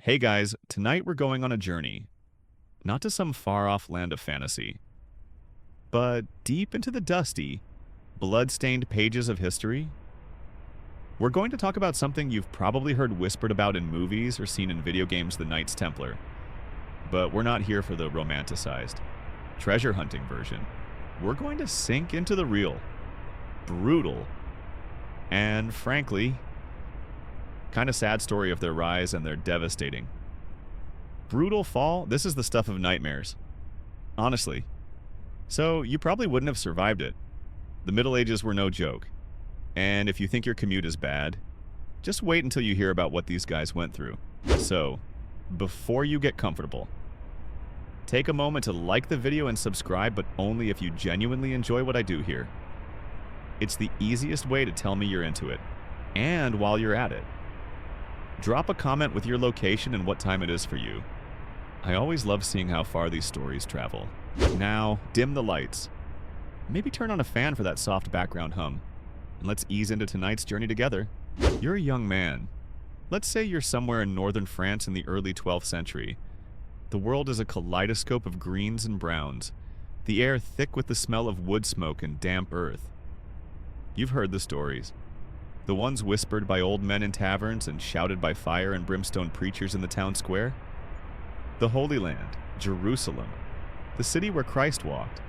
Hey guys, tonight we're going on a journey, not to some far-off land of fantasy, but deep into the dusty, blood-stained pages of history. We're going to talk about something you've probably heard whispered about in movies or seen in video games, the Knights Templar. But we're not here for the romanticized, treasure hunting version. We're going to sink into the real, brutal, and frankly, kind of sad story of their rise and their devastating. Brutal fall, this is the stuff of nightmares. Honestly. So, you probably wouldn't have survived it. The Middle Ages were no joke. And if you think your commute is bad, just wait until you hear about what these guys went through. So, before you get comfortable, take a moment to like the video and subscribe, but only if you genuinely enjoy what I do here. It's the easiest way to tell me you're into it. And while you're at it, drop a comment with your location and what time it is for you. I always love seeing how far these stories travel. Now, dim the lights. Maybe turn on a fan for that soft background hum. And let's ease into tonight's journey together. You're a young man. Let's say you're somewhere in northern France in the early 12th century. The world is a kaleidoscope of greens and browns, the air thick with the smell of wood smoke and damp earth. You've heard the stories. The ones whispered by old men in taverns and shouted by fire and brimstone preachers in the town square. The Holy Land, Jerusalem, the city where Christ walked,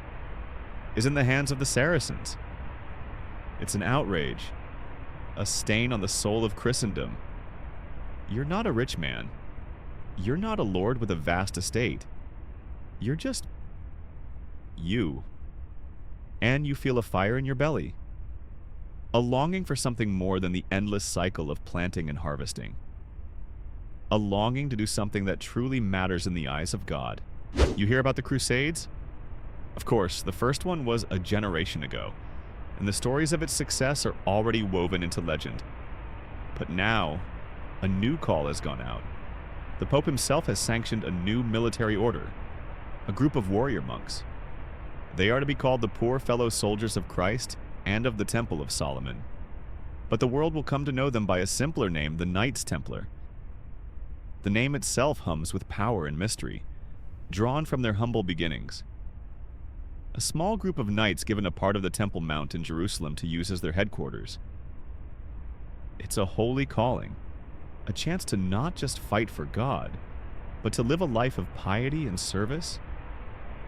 is in the hands of the Saracens. It's an outrage, a stain on the soul of Christendom. You're not a rich man. You're not a lord with a vast estate. You're just you. And you feel a fire in your belly. A longing for something more than the endless cycle of planting and harvesting. A longing to do something that truly matters in the eyes of God. You hear about the Crusades? Of course, the first one was a generation ago, and the stories of its success are already woven into legend. But now, a new call has gone out. The Pope himself has sanctioned a new military order, a group of warrior monks. They are to be called the Poor Fellow Soldiers of Christ and of the Temple of Solomon. But the world will come to know them by a simpler name, the Knights Templar. The name itself hums with power and mystery, drawn from their humble beginnings. A small group of knights given a part of the Temple Mount in Jerusalem to use as their headquarters. It's a holy calling, a chance to not just fight for God, but to live a life of piety and service,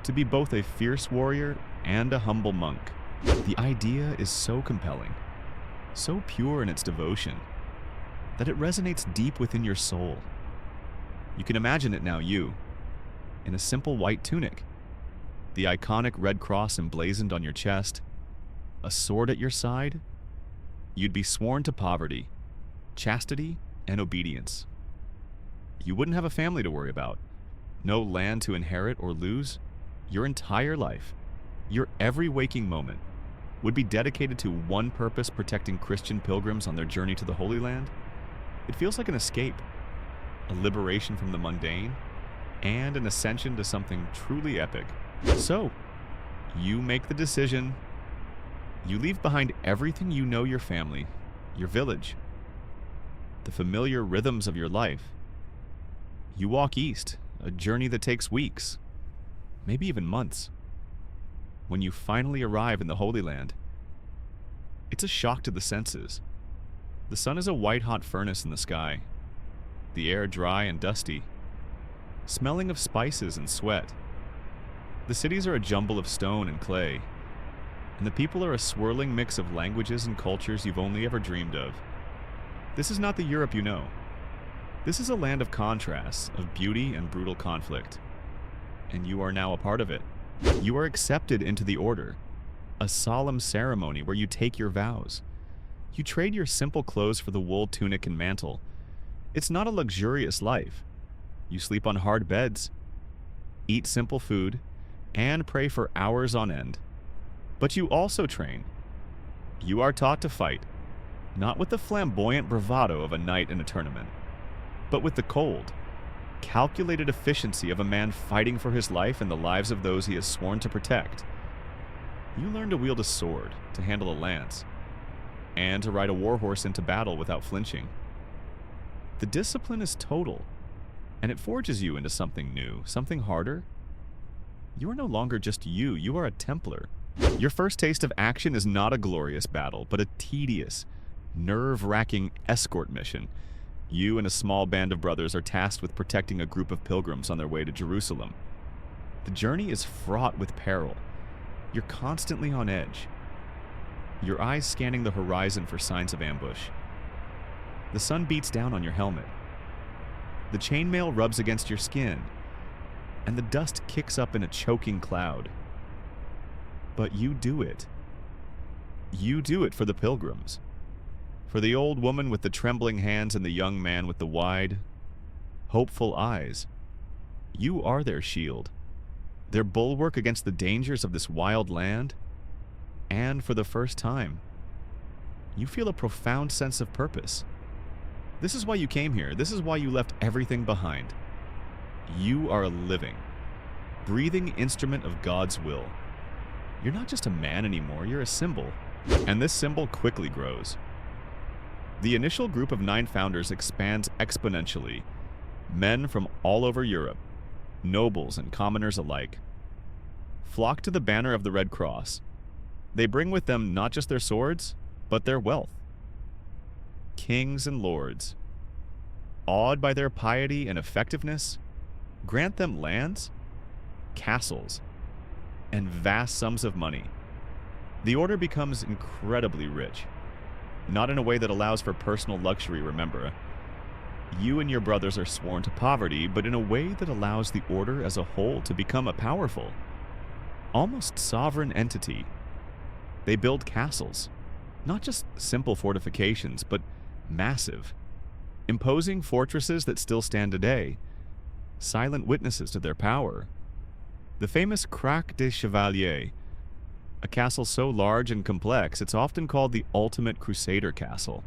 to be both a fierce warrior and a humble monk. The idea is so compelling, so pure in its devotion, that it resonates deep within your soul. You can imagine it now, you, in a simple white tunic, the iconic red cross emblazoned on your chest, a sword at your side. You'd be sworn to poverty, chastity, and obedience. You wouldn't have a family to worry about, no land to inherit or lose. Your entire life, your every waking moment, would be dedicated to one purpose: protecting Christian pilgrims on their journey to the Holy Land. It feels like an escape, a liberation from the mundane, and an ascension to something truly epic. So, you make the decision. You leave behind everything you know: your family, your village, the familiar rhythms of your life. You walk east, a journey that takes weeks, maybe even months. When you finally arrive in the Holy Land, it's a shock to the senses. The sun is a white-hot furnace in the sky, the air dry and dusty, smelling of spices and sweat. The cities are a jumble of stone and clay, and the people are a swirling mix of languages and cultures you've only ever dreamed of. This is not the Europe you know. This is a land of contrasts, of beauty and brutal conflict, and you are now a part of it. You are accepted into the order, a solemn ceremony where you take your vows. You trade your simple clothes for the wool tunic and mantle. It's not a luxurious life. You sleep on hard beds, eat simple food, and pray for hours on end. But you also train. You are taught to fight, not with the flamboyant bravado of a knight in a tournament, but with the cold, calculated efficiency of a man fighting for his life and the lives of those he has sworn to protect. You learn to wield a sword, to handle a lance, and to ride a warhorse into battle without flinching. The discipline is total. and it forges you into something new, something harder. You are no longer just you, you are a Templar. Your first taste of action is not a glorious battle, but a tedious, nerve-wracking escort mission. You and a small band of brothers are tasked with protecting a group of pilgrims on their way to Jerusalem. The journey is fraught with peril. You're constantly on edge, your eyes scanning the horizon for signs of ambush. The sun beats down on your helmet. The chainmail rubs against your skin, and the dust kicks up in a choking cloud. But you do it. You do it for the pilgrims. For the old woman with the trembling hands and the young man with the wide, hopeful eyes. You are their shield, their bulwark against the dangers of this wild land. And for the first time, you feel a profound sense of purpose. This is why you came here. This is why you left everything behind. You are a living, breathing instrument of God's will. You're not just a man anymore, you're a symbol. And this symbol quickly grows. The initial group of 9 founders expands exponentially. Men from all over Europe, nobles and commoners alike, flock to the banner of the Red Cross. They bring with them not just their swords, but their wealth. Kings and lords, awed by their piety and effectiveness, grant them lands, castles, and vast sums of money. The order becomes incredibly rich, not in a way that allows for personal luxury, remember. You and your brothers are sworn to poverty, but in a way that allows the order as a whole to become a powerful, almost sovereign entity. They build castles, not just simple fortifications, but massive, imposing fortresses that still stand today, silent witnesses to their power. The famous Crac des Chevaliers, a castle so large and complex it's often called the ultimate crusader castle,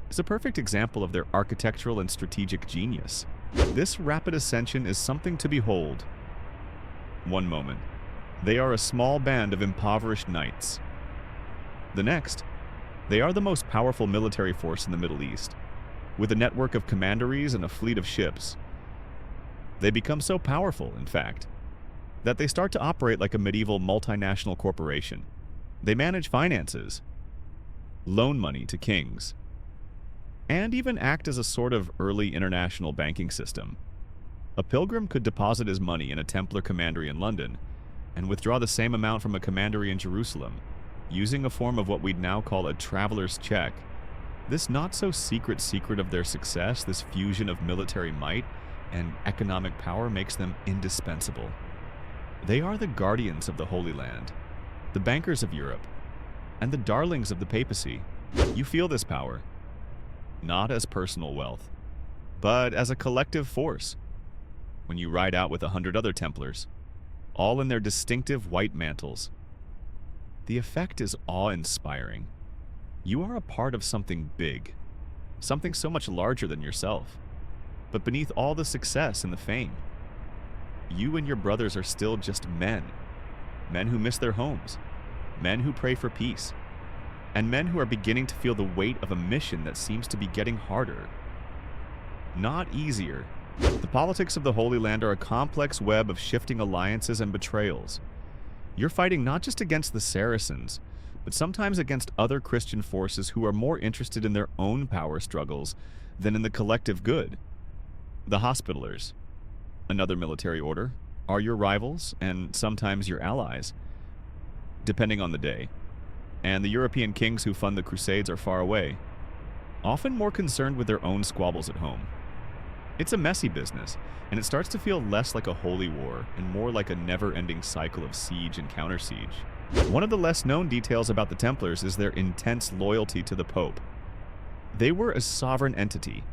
is a perfect example of their architectural and strategic genius. This rapid ascension is something to behold. One moment, they are a small band of impoverished knights. The next, they are the most powerful military force in the Middle East, with a network of commanderies and a fleet of ships. They become so powerful, in fact, that they start to operate like a medieval multinational corporation. They manage finances, loan money to kings, and even act as a sort of early international banking system. A pilgrim could deposit his money in a Templar commandery in London and withdraw the same amount from a commandery in Jerusalem, using a form of what we'd now call a traveler's check. This not-so-secret secret of their success, this fusion of military might and economic power, makes them indispensable. They are the guardians of the Holy Land, the bankers of Europe, and the darlings of the papacy. You feel this power, not as personal wealth, but as a collective force. When you ride out with 100 other Templars, all in their distinctive white mantles, the effect is awe-inspiring. You are a part of something big, something so much larger than yourself. But beneath all the success and the fame, you and your brothers are still just men. Men who miss their homes, men who pray for peace, and men who are beginning to feel the weight of a mission that seems to be getting harder, not easier. The politics of the Holy Land are a complex web of shifting alliances and betrayals. You're fighting not just against the Saracens, but sometimes against other Christian forces who are more interested in their own power struggles than in the collective good. The Hospitallers, another military order, are your rivals and sometimes your allies, depending on the day. And the European kings who fund the Crusades are far away, often more concerned with their own squabbles at home. It's a messy business, and it starts to feel less like a holy war and more like a never-ending cycle of siege and counter-siege. One of the less-known details about the Templars is their intense loyalty to the Pope. They were a sovereign entity,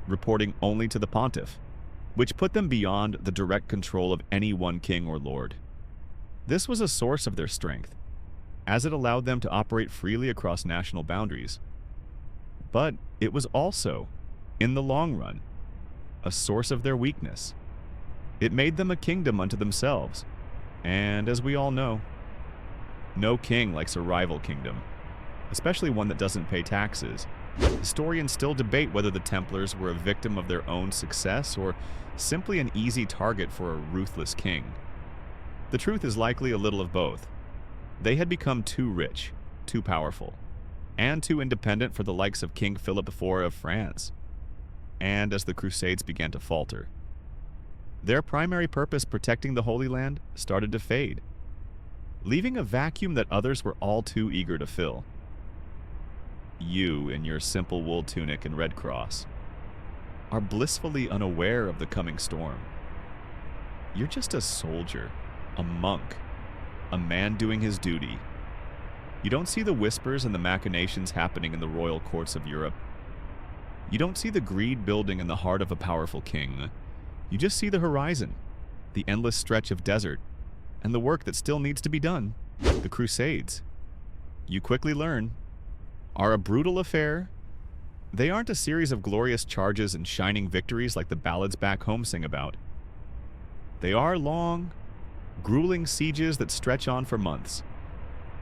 reporting only to the pontiff, which put them beyond the direct control of any one king or lord. This was a source of their strength, as it allowed them to operate freely across national boundaries. But it was also, in the long run, a source of their weakness. It made them a kingdom unto themselves, and as we all know, no king likes a rival kingdom, especially one that doesn't pay taxes Historians still debate whether the Templars were a victim of their own success or simply an easy target for a ruthless king. The truth is likely a little of both. They had become too rich, too powerful, and too independent for the likes of King Philip IV of France. And as the Crusades began to falter, their primary purpose, protecting the Holy Land, started to fade, leaving a vacuum that others were all too eager to fill. You, in your simple wool tunic and red cross, are blissfully unaware of the coming storm. You're just a soldier, a monk, a man doing his duty. You don't see the whispers and the machinations happening in the royal courts of Europe. You don't see the greed building in the heart of a powerful king. You just see the horizon, the endless stretch of desert, and the work that still needs to be done. The Crusades, you quickly learn, are a brutal affair. They aren't a series of glorious charges and shining victories like the ballads back home sing about. They are long, grueling sieges that stretch on for months,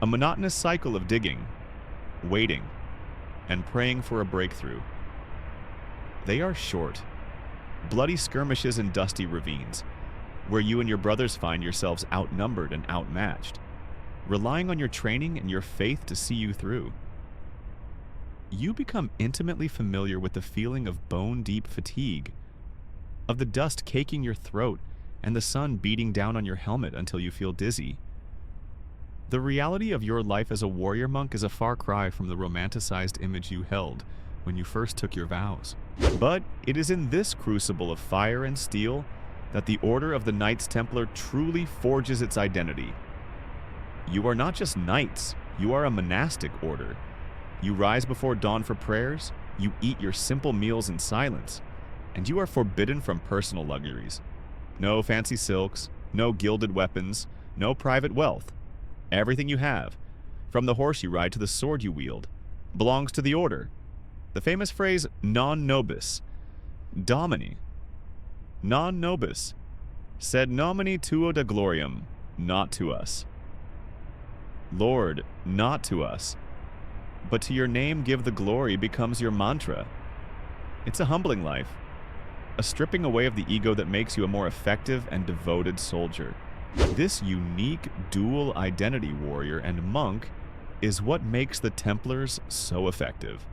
a monotonous cycle of digging, waiting, and praying for a breakthrough. They are short, bloody skirmishes in dusty ravines, where you and your brothers find yourselves outnumbered and outmatched, relying on your training and your faith to see you through. You become intimately familiar with the feeling of bone-deep fatigue, of the dust caking your throat and the sun beating down on your helmet until you feel dizzy. The reality of your life as a warrior monk is a far cry from the romanticized image you held when you first took your vows. But it is in this crucible of fire and steel that the Order of the Knights Templar truly forges its identity. You are not just knights, you are a monastic order. You rise before dawn for prayers, you eat your simple meals in silence, and you are forbidden from personal luxuries. No fancy silks, no gilded weapons, no private wealth. Everything you have, from the horse you ride to the sword you wield, belongs to the order. The famous phrase, non nobis, domini, non nobis, sed nomini tuo de gloriam, not to us. Lord, not to us, but to your name give the glory becomes your mantra. It's a humbling life, a stripping away of the ego that makes you a more effective and devoted soldier. This unique dual identity, warrior and monk, is what makes the Templars so effective.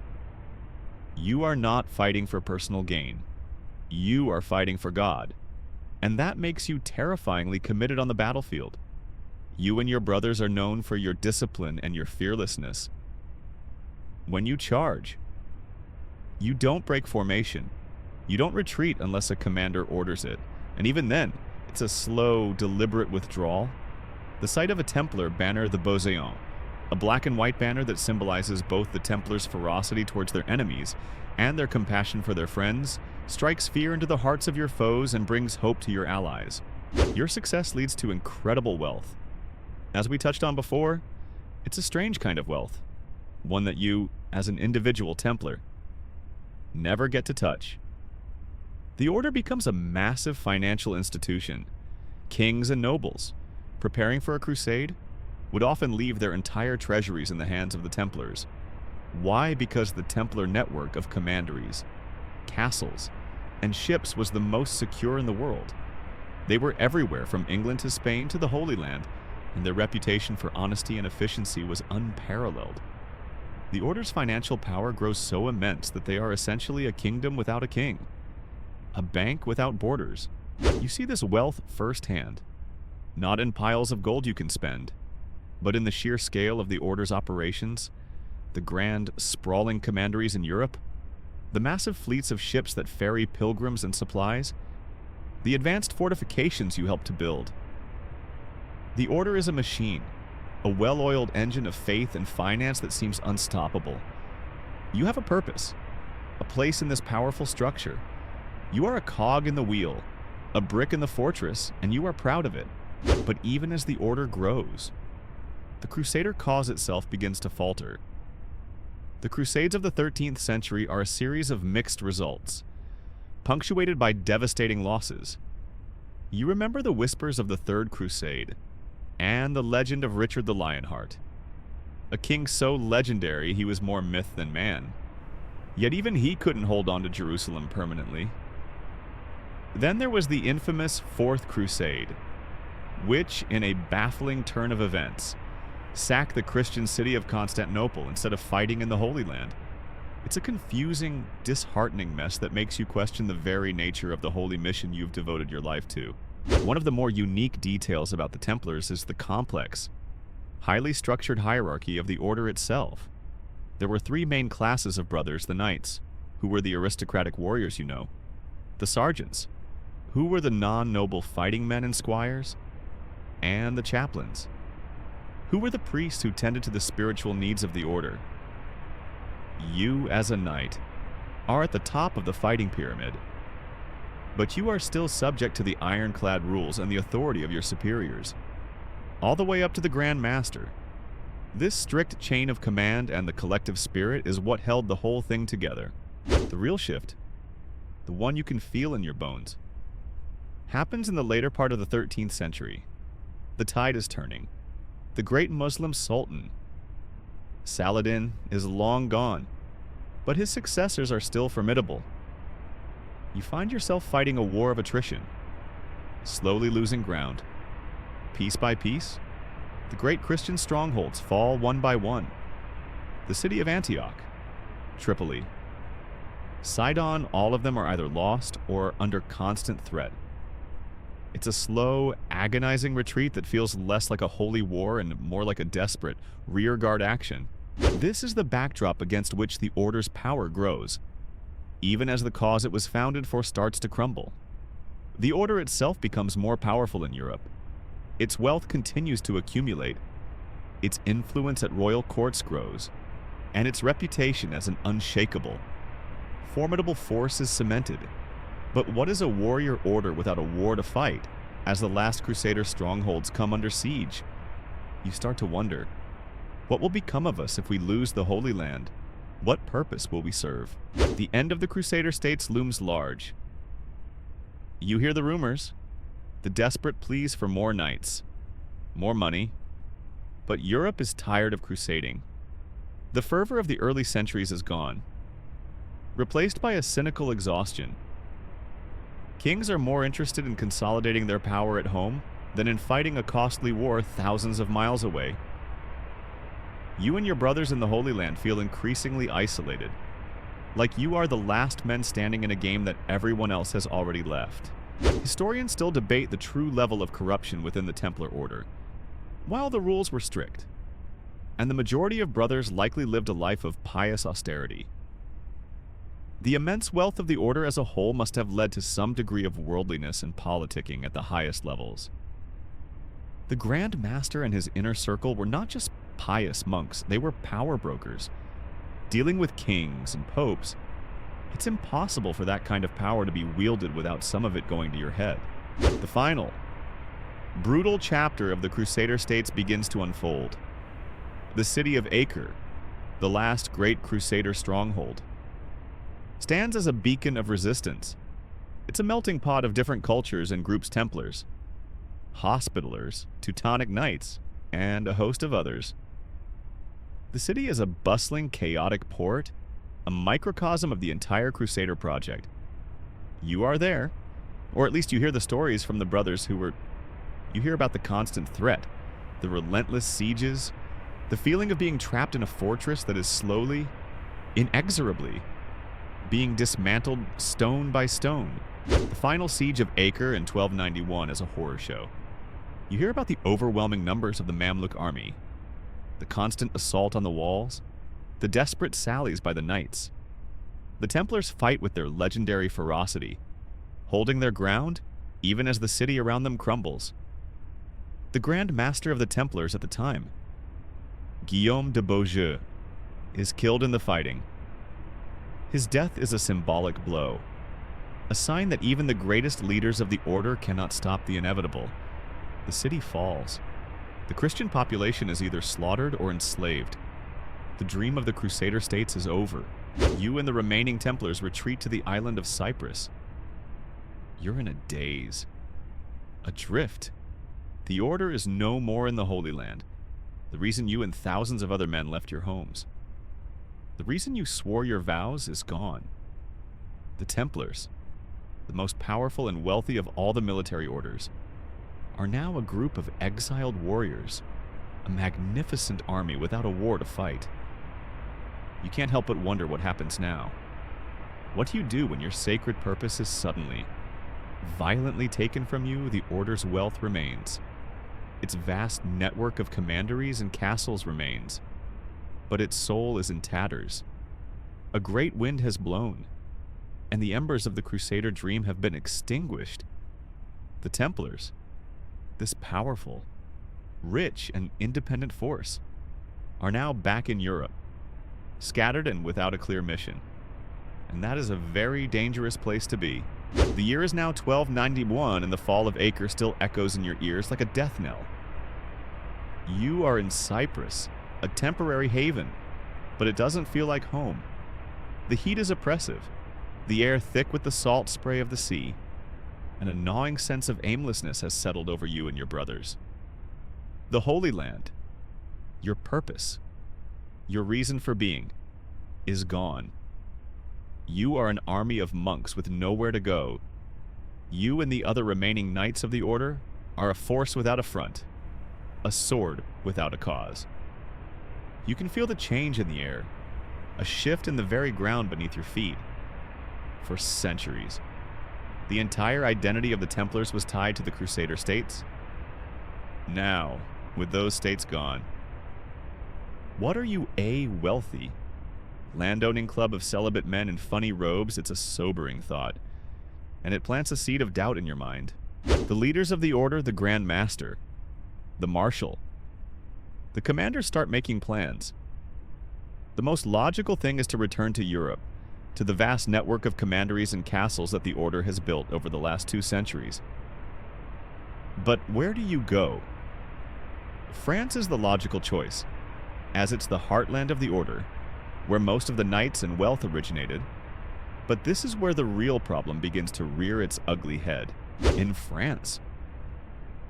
You are not fighting for personal gain. You are fighting for God, and that makes you terrifyingly committed on the battlefield. You and your brothers are known for your discipline and your fearlessness. When you charge, you don't break formation. You don't retreat unless a commander orders it, and even then, it's a slow, deliberate withdrawal. The sight of a Templar banner the Beauséant, a black and white banner that symbolizes both the Templars' ferocity towards their enemies and their compassion for their friends, strikes fear into the hearts of your foes and brings hope to your allies. Your success leads to incredible wealth. As we touched on before, it's a strange kind of wealth, one that you, as an individual Templar, never get to touch. The order becomes a massive financial institution. Kings and nobles, preparing for a crusade, would often leave their entire treasuries in the hands of the Templars. Why? Because the Templar network of commanderies, castles, and ships was the most secure in the world. They were everywhere from England to Spain to the Holy Land, and their reputation for honesty and efficiency was unparalleled. The Order's financial power grows so immense that they are essentially a kingdom without a king, a bank without borders. You see this wealth firsthand, not in piles of gold you can spend, but in the sheer scale of the Order's operations, the grand, sprawling commanderies in Europe, the massive fleets of ships that ferry pilgrims and supplies, the advanced fortifications you help to build. The Order is a machine, a well-oiled engine of faith and finance that seems unstoppable. You have a purpose, a place in this powerful structure. You are a cog in the wheel, a brick in the fortress, and you are proud of it. But even as the Order grows, the Crusader cause itself begins to falter. The Crusades of the 13th century are a series of mixed results, punctuated by devastating losses. You remember the whispers of the Third Crusade, and the legend of Richard the Lionheart, a king so legendary he was more myth than man. Yet even he couldn't hold on to Jerusalem permanently. Then there was the infamous Fourth Crusade, which, in a baffling turn of events, sacked the Christian city of Constantinople instead of fighting in the Holy Land. It's a confusing, disheartening mess that makes you question the very nature of the holy mission you've devoted your life to. One of the more unique details about the Templars is the complex, highly structured hierarchy of the order itself. There were three main classes of brothers: the Knights, who were the aristocratic warriors you know; the Sergeants, who were the non-noble fighting men and squires; and the Chaplains, who were the priests who tended to the spiritual needs of the order. You, as a knight, are at the top of the fighting pyramid, but you are still subject to the ironclad rules and the authority of your superiors, all the way up to the Grand Master. This strict chain of command and the collective spirit is what held the whole thing together. The real shift, the one you can feel in your bones, happens in the later part of the 13th century. The tide is turning. The great Muslim Sultan, Saladin, is long gone, but his successors are still formidable. You find yourself fighting a war of attrition, slowly losing ground. Piece by piece, the great Christian strongholds fall one by one. The city of Antioch, Tripoli, Sidon, all of them are either lost or under constant threat. It's a slow, agonizing retreat that feels less like a holy war and more like a desperate, rearguard action. This is the backdrop against which the Order's power grows, even as the cause it was founded for starts to crumble. The Order itself becomes more powerful in Europe. Its wealth continues to accumulate, its influence at royal courts grows, and its reputation as an unshakable, formidable force is cemented. But what is a warrior order without a war to fight? As the last Crusader strongholds come under siege, you start to wonder, what will become of us if we lose the Holy Land? What purpose will we serve? The end of the Crusader states looms large. You hear the rumors, the desperate pleas for more knights, more money. But Europe is tired of crusading. The fervor of the early centuries is gone, replaced by a cynical exhaustion. Kings are more interested in consolidating their power at home than in fighting a costly war thousands of miles away. You and your brothers in the Holy Land feel increasingly isolated, like you are the last men standing in a game that everyone else has already left. Historians still debate the true level of corruption within the Templar Order. While the rules were strict, and the majority of brothers likely lived a life of pious austerity, the immense wealth of the Order as a whole must have led to some degree of worldliness and politicking at the highest levels. The Grand Master and his inner circle were not just pious monks, they were power brokers. Dealing with kings and popes, it's impossible for that kind of power to be wielded without some of it going to your head. The final, brutal chapter of the Crusader states begins to unfold. The city of Acre, the last great Crusader stronghold, stands as a beacon of resistance. It's a melting pot of different cultures and groups: Templars, Hospitallers, Teutonic Knights, and a host of others. The city is a bustling, chaotic port, a microcosm of the entire Crusader project. You are there, or at least you hear the stories from the brothers who were... You hear about the constant threat, the relentless sieges, the feeling of being trapped in a fortress that is slowly, inexorably, being dismantled stone by stone. The final siege of Acre in 1291 is a horror show. You hear about the overwhelming numbers of the Mamluk army, the constant assault on the walls, the desperate sallies by the knights. The Templars fight with their legendary ferocity, holding their ground even as the city around them crumbles. The Grand Master of the Templars at the time, Guillaume de Beaujeu, is killed in the fighting. His death is a symbolic blow, a sign that even the greatest leaders of the Order cannot stop the inevitable. The city falls. The Christian population is either slaughtered or enslaved. The dream of the Crusader states is over. You and the remaining Templars retreat to the island of Cyprus. You're in a daze, adrift. The Order is no more in the Holy Land, the reason you and thousands of other men left your homes. The reason you swore your vows is gone. The Templars, the most powerful and wealthy of all the military orders, are now a group of exiled warriors, a magnificent army without a war to fight. You can't help but wonder what happens now. What do you do when your sacred purpose is suddenly, violently taken from you? The Order's wealth remains. Its vast network of commanderies and castles remains, but its soul is in tatters. A great wind has blown, and the embers of the Crusader dream have been extinguished. The Templars, this powerful, rich, and independent force, are now back in Europe, scattered and without a clear mission. And that is a very dangerous place to be. The year is now 1291, and the fall of Acre still echoes in your ears like a death knell. You are in Cyprus, a temporary haven, but it doesn't feel like home. The heat is oppressive, the air thick with the salt spray of the sea, and a gnawing sense of aimlessness has settled over you and your brothers. The Holy Land, your purpose, your reason for being, is gone. You are an army of monks with nowhere to go. You and the other remaining Knights of the Order are a force without a front, a sword without a cause. You can feel the change in the air, a shift in the very ground beneath your feet. For centuries, the entire identity of the Templars was tied to the Crusader states. Now, with those states gone, what are you? Wealthy? Landowning club of celibate men in funny robes? It's a sobering thought, and it plants a seed of doubt in your mind. The leaders of the Order, the Grand Master, the Marshal, the commanders start making plans. The most logical thing is to return to Europe, to the vast network of commanderies and castles that the Order has built over the last 2 centuries. But where do you go? France is the logical choice, as it's the heartland of the Order, where most of the knights and wealth originated. But this is where the real problem begins to rear its ugly head. In France,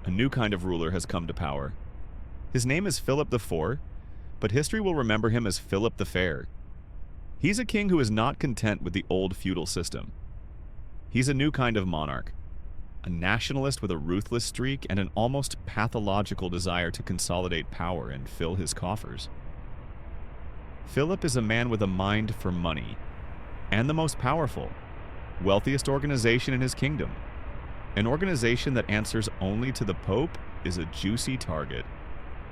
a new kind of ruler has come to power. His name is Philip IV, but history will remember him as Philip the Fair. He's a king who is not content with the old feudal system. He's a new kind of monarch, a nationalist with a ruthless streak and an almost pathological desire to consolidate power and fill his coffers. Philip is a man with a mind for money, and the most powerful, wealthiest organization in his kingdom. An organization that answers only to the Pope is a juicy target.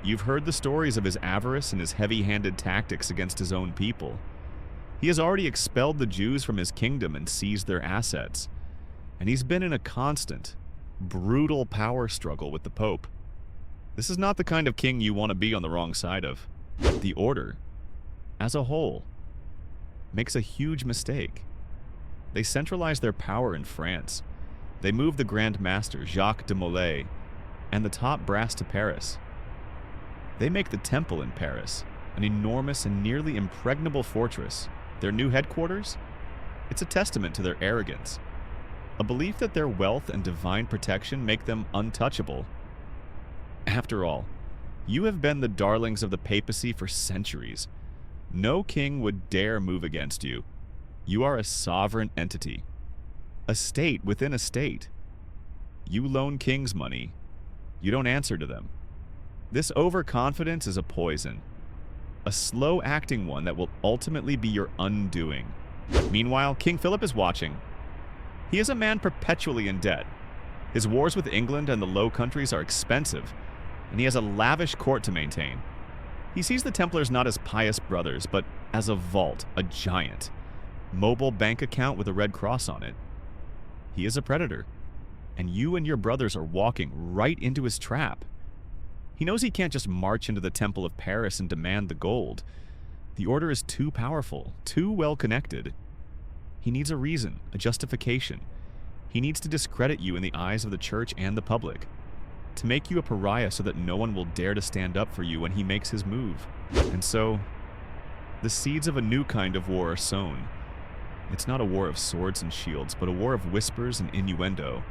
You've heard the stories of his avarice and his heavy-handed tactics against his own people. He has already expelled the Jews from his kingdom and seized their assets, and he's been in a constant, brutal power struggle with the Pope. This is not the kind of king you want to be on the wrong side of. The Order, as a whole, makes a huge mistake. They centralize their power in France. They move the Grand Master, Jacques de Molay, and the top brass to Paris. They make the Temple in Paris, an enormous and nearly impregnable fortress, their new headquarters. It's a testament to their arrogance, a belief that their wealth and divine protection make them untouchable. After all, you have been the darlings of the papacy for centuries. No king would dare move against you. You are a sovereign entity, a state within a state. You loan kings money. You don't answer to them. This overconfidence is a poison, a slow-acting one that will ultimately be your undoing. Meanwhile, King Philip is watching. He is a man perpetually in debt. His wars with England and the Low Countries are expensive, and he has a lavish court to maintain. He sees the Templars not as pious brothers, but as a vault, a giant, mobile bank account with a red cross on it. He is a predator, and you and your brothers are walking right into his trap. He knows he can't just march into the Temple of Paris and demand the gold. The Order is too powerful, too well connected. He needs a reason, a justification. He needs to discredit you in the eyes of the church and the public, to make you a pariah so that no one will dare to stand up for you when he makes his move. And so, the seeds of a new kind of war are sown. It's not a war of swords and shields, but a war of whispers and innuendo,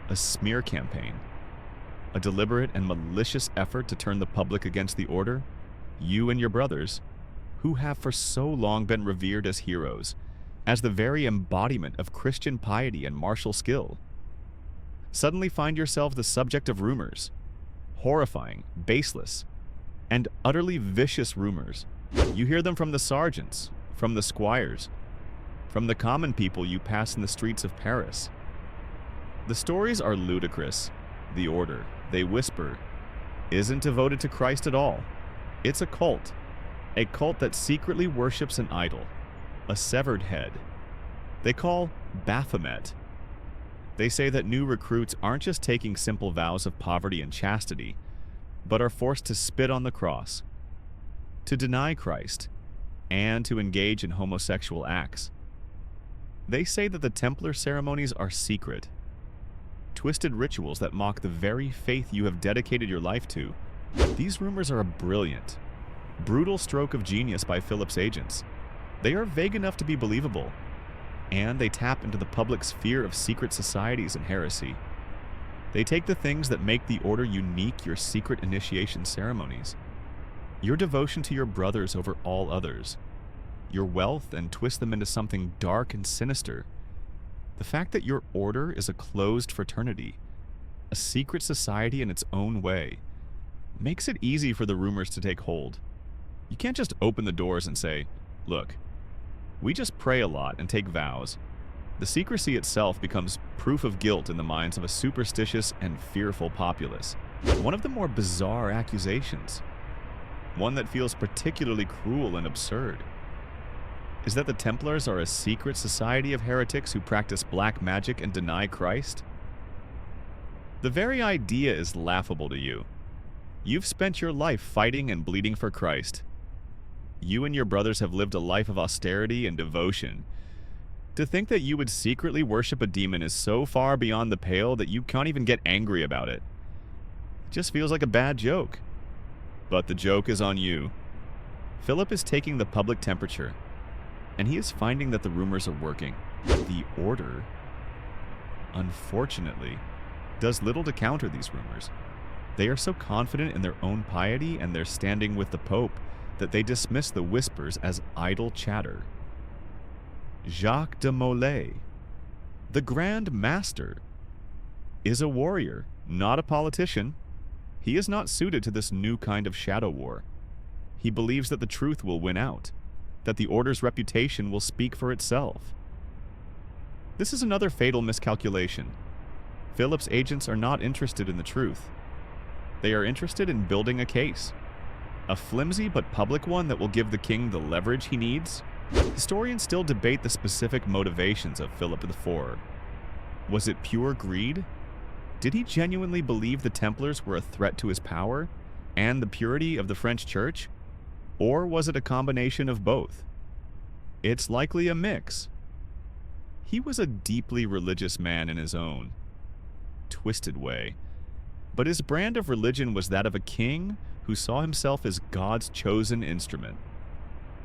a smear campaign, a deliberate and malicious effort to turn the public against the Order, you and your brothers, who have for so long been revered as heroes, as the very embodiment of Christian piety and martial skill, suddenly find yourself the subject of rumors, horrifying, baseless, and utterly vicious rumors. You hear them from the sergeants, from the squires, from the common people you pass in the streets of Paris. The stories are ludicrous. The order, they whisper, isn't devoted to Christ at all. It's a cult that secretly worships an idol, a severed head. They call Baphomet. They say that new recruits aren't just taking simple vows of poverty and chastity, but are forced to spit on the cross, to deny Christ, and to engage in homosexual acts. They say that the Templar ceremonies are secret, twisted rituals that mock the very faith you have dedicated your life to. These rumors are a brilliant, brutal stroke of genius by Philip's agents. They are vague enough to be believable, and they tap into the public's fear of secret societies and heresy. They take the things that make the order unique, your secret initiation ceremonies, your devotion to your brothers over all others, your wealth, and twist them into something dark and sinister. The fact that your order is a closed fraternity, a secret society in its own way, makes it easy for the rumors to take hold. You can't just open the doors and say, "Look, we just pray a lot and take vows." The secrecy itself becomes proof of guilt in the minds of a superstitious and fearful populace. One of the more bizarre accusations, one that feels particularly cruel and absurd, is that the Templars are a secret society of heretics who practice black magic and deny Christ. The very idea is laughable to you. You've spent your life fighting and bleeding for Christ. You and your brothers have lived a life of austerity and devotion. To think that you would secretly worship a demon is so far beyond the pale that you can't even get angry about it. It just feels like a bad joke. But the joke is on you. Philip is taking the public temperature, and he is finding that the rumors are working. The order, unfortunately, does little to counter these rumors. They are so confident in their own piety and their standing with the Pope that they dismiss the whispers as idle chatter. Jacques de Molay, the Grand Master, is a warrior, not a politician. He is not suited to this new kind of shadow war. He believes that the truth will win out, that the order's reputation will speak for itself. This is another fatal miscalculation. Philip's agents are not interested in the truth. They are interested in building a case, a flimsy but public one that will give the king the leverage he needs. Historians still debate the specific motivations of Philip IV. Was it pure greed? Did he genuinely believe the Templars were a threat to his power and the purity of the French Church? Or was it a combination of both? It's likely a mix. He was a deeply religious man in his own twisted way, but his brand of religion was that of a king who saw himself as God's chosen instrument.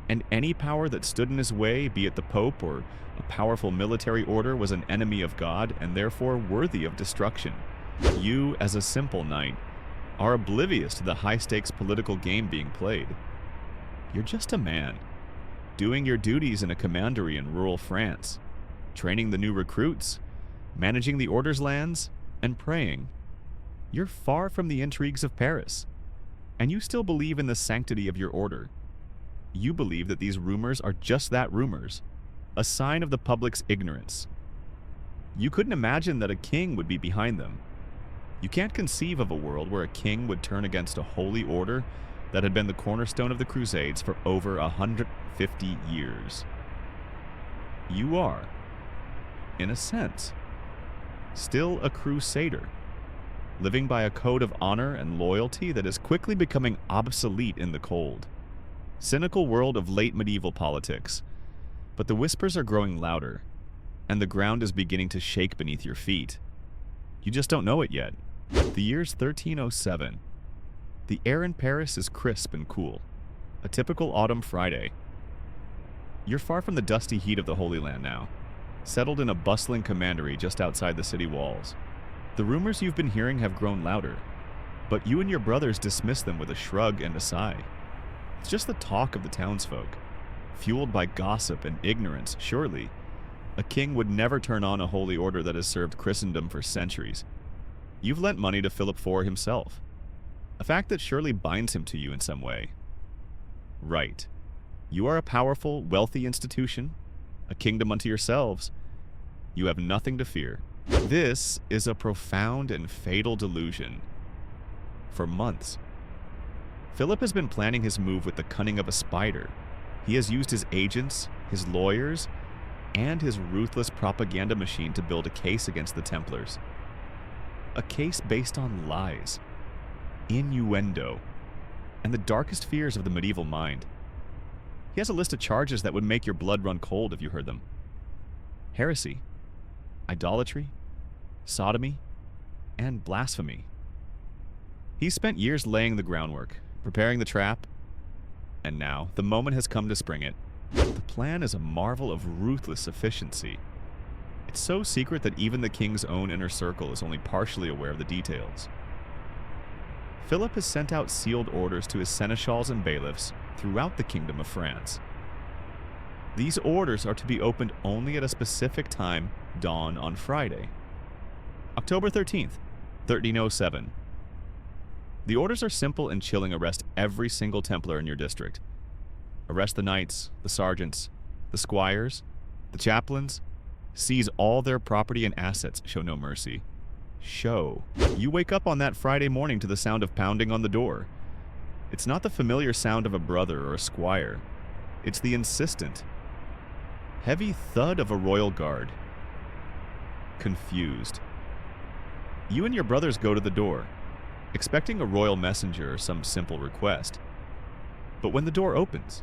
And any power that stood in his way, be it the Pope or a powerful military order, was an enemy of God and therefore worthy of destruction. You, as a simple knight, are oblivious to the high-stakes political game being played. You're just a man, doing your duties in a commandery in rural France, training the new recruits, managing the order's lands, and praying. You're far from the intrigues of Paris, and you still believe in the sanctity of your order. You believe that these rumors are just that, rumors, a sign of the public's ignorance. You couldn't imagine that a king would be behind them. You can't conceive of a world where a king would turn against a holy order that had been the cornerstone of the Crusades for over 150 years. You are, in a sense, still a crusader, living by a code of honor and loyalty that is quickly becoming obsolete in the cold, cynical world of late medieval politics. But the whispers are growing louder, and the ground is beginning to shake beneath your feet. You just don't know it yet. The year's 1307. The air in Paris is crisp and cool, a typical autumn Friday. You're far from the dusty heat of the Holy Land now, settled in a bustling commandery just outside the city walls. The rumors you've been hearing have grown louder, but you and your brothers dismiss them with a shrug and a sigh. It's just the talk of the townsfolk, fueled by gossip and ignorance, surely. A king would never turn on a holy order that has served Christendom for centuries. You've lent money to Philip IV himself, a fact that surely binds him to you in some way. Right. You are a powerful, wealthy institution, a kingdom unto yourselves. You have nothing to fear. This is a profound and fatal delusion. For months, Philip has been planning his move with the cunning of a spider. He has used his agents, his lawyers, and his ruthless propaganda machine to build a case against the Templars. A case based on lies, innuendo, and the darkest fears of the medieval mind. He has a list of charges that would make your blood run cold if you heard them. Heresy, idolatry, sodomy, and blasphemy. He's spent years laying the groundwork, preparing the trap, and now the moment has come to spring it. The plan is a marvel of ruthless efficiency. It's so secret that even the king's own inner circle is only partially aware of the details. Philip has sent out sealed orders to his seneschals and bailiffs throughout the Kingdom of France. These orders are to be opened only at a specific time, dawn on Friday, October 13th, 1307. The orders are simple and chilling. Arrest every single Templar in your district. Arrest the knights, the sergeants, the squires, the chaplains. Seize all their property and assets. Show no mercy. Show. You wake up on that Friday morning to the sound of pounding on the door. It's not the familiar sound of a brother or a squire. It's the insistent, heavy thud of a royal guard. Confused. You and your brothers go to the door, expecting a royal messenger or some simple request. But when the door opens,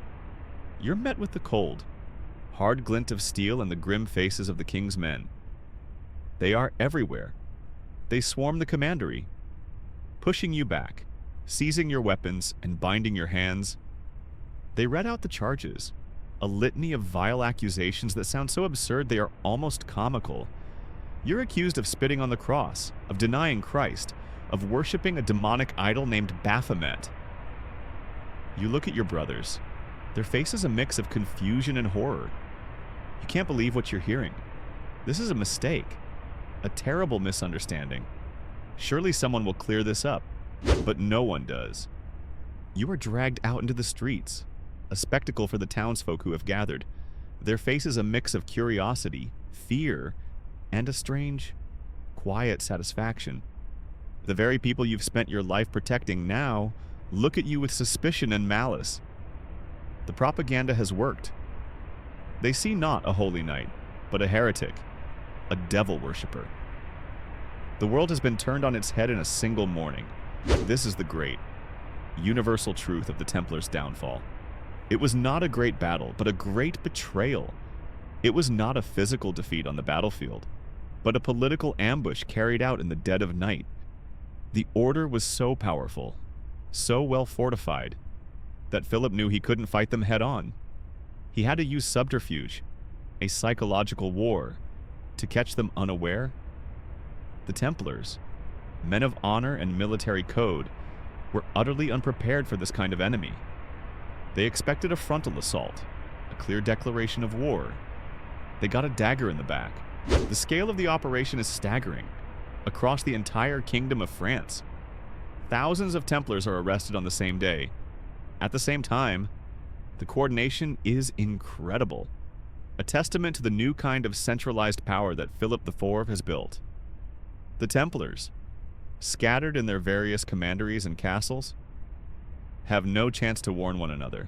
you're met with the cold, hard glint of steel and the grim faces of the king's men. They are everywhere. They swarm the commandery, pushing you back, seizing your weapons and binding your hands. They read out the charges, a litany of vile accusations that sound so absurd they are almost comical. You're accused of spitting on the cross, of denying Christ, of worshipping a demonic idol named Baphomet. You look at your brothers. Their face is a mix of confusion and horror. You can't believe what you're hearing. This is a mistake, a terrible misunderstanding. Surely someone will clear this up, but no one does. You are dragged out into the streets, a spectacle for the townsfolk who have gathered. Their faces a mix of curiosity, fear, and a strange, quiet satisfaction. The very people you've spent your life protecting now look at you with suspicion and malice. The propaganda has worked. They see not a holy knight, but a heretic, a devil worshipper. The world has been turned on its head in a single morning. This is the great, universal truth of the Templars' downfall. It was not a great battle, but a great betrayal. It was not a physical defeat on the battlefield, but a political ambush carried out in the dead of night. The order was so powerful, so well fortified, that Philip knew he couldn't fight them head on. He had to use subterfuge, a psychological war, to catch them unaware. The Templars, men of honor and military code, were utterly unprepared for this kind of enemy. They expected a frontal assault, a clear declaration of war. They got a dagger in the back. The scale of the operation is staggering. Across the entire Kingdom of France, thousands of Templars are arrested on the same day. At the same time, the coordination is incredible, a testament to the new kind of centralized power that Philip IV has built. The Templars, scattered in their various commanderies and castles, have no chance to warn one another,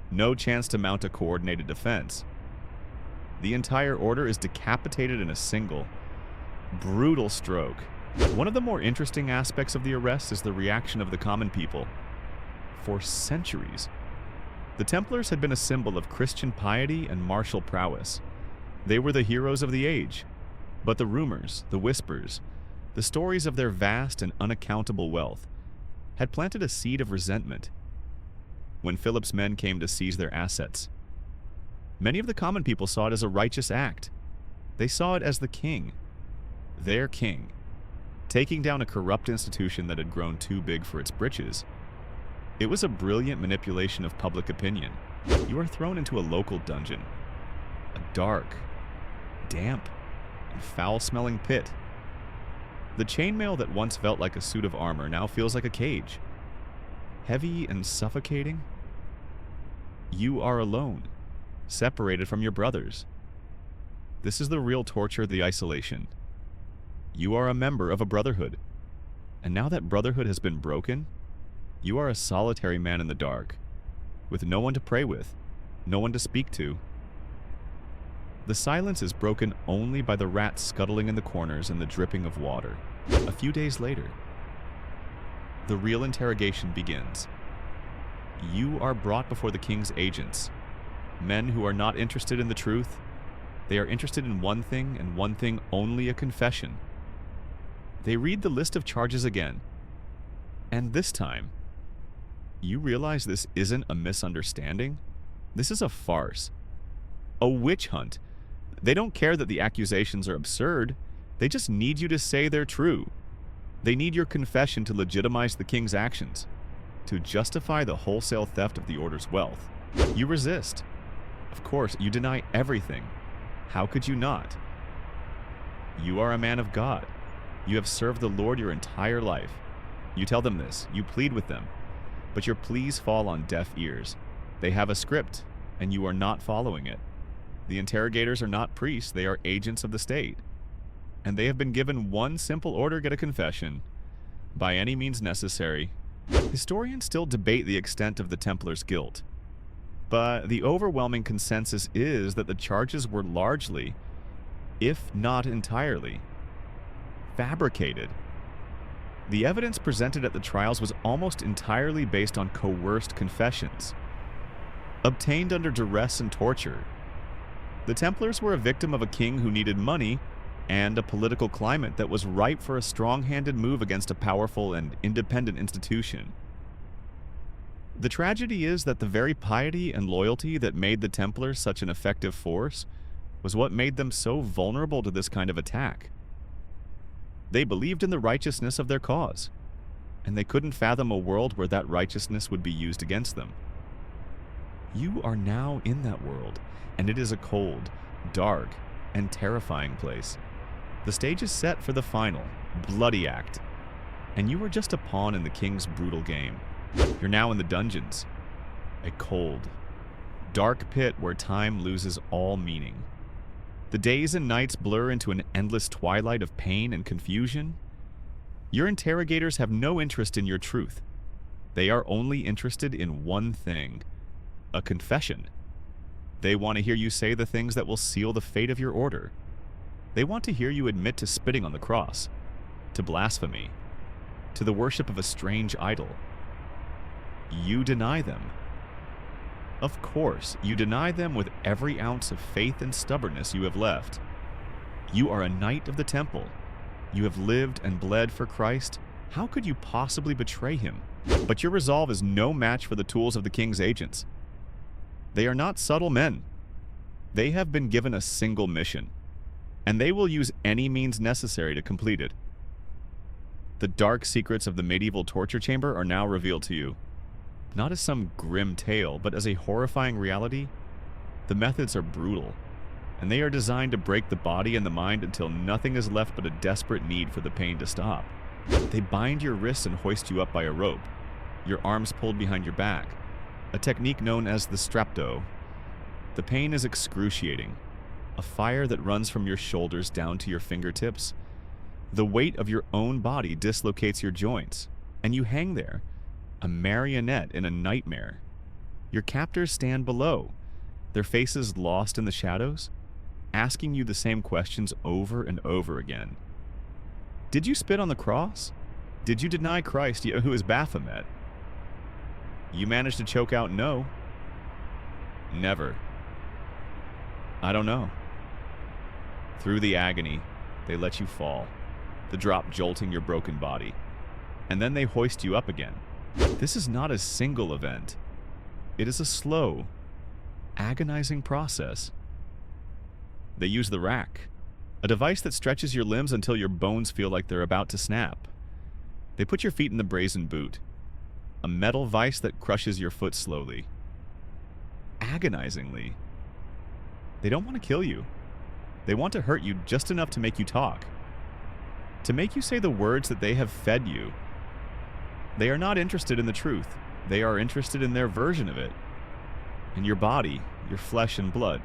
no chance to mount a coordinated defense. The entire order is decapitated in a single, brutal stroke. One of the more interesting aspects of the arrest is the reaction of the common people. For centuries, the Templars had been a symbol of Christian piety and martial prowess. They were the heroes of the age, but the rumors, the whispers, the stories of their vast and unaccountable wealth had planted a seed of resentment. When Philip's men came to seize their assets, many of the common people saw it as a righteous act. They saw it as the king, their king, taking down a corrupt institution that had grown too big for its britches. It was a brilliant manipulation of public opinion. You are thrown into a local dungeon, a dark, damp, and foul-smelling pit. The chainmail that once felt like a suit of armor now feels like a cage. Heavy and suffocating. You are alone, separated from your brothers. This is the real torture of the isolation. You are a member of a brotherhood, and now that brotherhood has been broken, you are a solitary man in the dark, with no one to pray with, no one to speak to. The silence is broken only by the rats scuttling in the corners and the dripping of water. A few days later, the real interrogation begins. You are brought before the king's agents, men who are not interested in the truth. They are interested in one thing and one thing only: a confession. They read the list of charges again, and this time, you realize this isn't a misunderstanding. This is a farce. A witch hunt. They don't care that the accusations are absurd. They just need you to say they're true. They need your confession to legitimize the king's actions, to justify the wholesale theft of the order's wealth. You resist. Of course, you deny everything. How could you not? You are a man of God. You have served the Lord your entire life. You tell them this. You plead with them. But your pleas fall on deaf ears. They have a script, and you are not following it. The interrogators are not priests, they are agents of the state. And they have been given one simple order: get a confession, by any means necessary. Historians still debate the extent of the Templars' guilt, but the overwhelming consensus is that the charges were largely, if not entirely, fabricated. The evidence presented at the trials was almost entirely based on coerced confessions, obtained under duress and torture. The Templars were a victim of a king who needed money and a political climate that was ripe for a strong-handed move against a powerful and independent institution. The tragedy is that the very piety and loyalty that made the Templars such an effective force was what made them so vulnerable to this kind of attack. They believed in the righteousness of their cause, and they couldn't fathom a world where that righteousness would be used against them. You are now in that world, and it is a cold, dark, and terrifying place. The stage is set for the final, bloody act, and you are just a pawn in the king's brutal game. You're now in the dungeons, a cold, dark pit where time loses all meaning. The days and nights blur into an endless twilight of pain and confusion. Your interrogators have no interest in your truth. They are only interested in one thing: a confession. They want to hear you say the things that will seal the fate of your order. They want to hear you admit to spitting on the cross, to blasphemy, to the worship of a strange idol. You deny them. Of course, you deny them with every ounce of faith and stubbornness you have left. You are a knight of the temple. You have lived and bled for Christ. How could you possibly betray him? But your resolve is no match for the tools of the king's agents. They are not subtle men. They have been given a single mission, and they will use any means necessary to complete it. The dark secrets of the medieval torture chamber are now revealed to you. Not as some grim tale, but as a horrifying reality. The methods are brutal, and they are designed to break the body and the mind until nothing is left but a desperate need for the pain to stop. They bind your wrists and hoist you up by a rope, your arms pulled behind your back, a technique known as the strapdo. The pain is excruciating, a fire that runs from your shoulders down to your fingertips. The weight of your own body dislocates your joints, and you hang there, a marionette in a nightmare. Your captors stand below, their faces lost in the shadows, asking you the same questions over and over again. Did you spit on the cross? Did you deny Christ, who is Baphomet? You managed to choke out no. Never. I don't know. Through the agony, they let you fall, the drop jolting your broken body, and then they hoist you up again. This is not a single event. It is a slow, agonizing process. They use the rack, a device that stretches your limbs until your bones feel like they're about to snap. They put your feet in the brazen boot. a metal vice that crushes your foot slowly, agonizingly. They don't want to kill you. They want to hurt you just enough to make you talk, to make you say the words that they have fed you. They are not interested in the truth. They are interested in their version of it. And your body, your flesh and blood,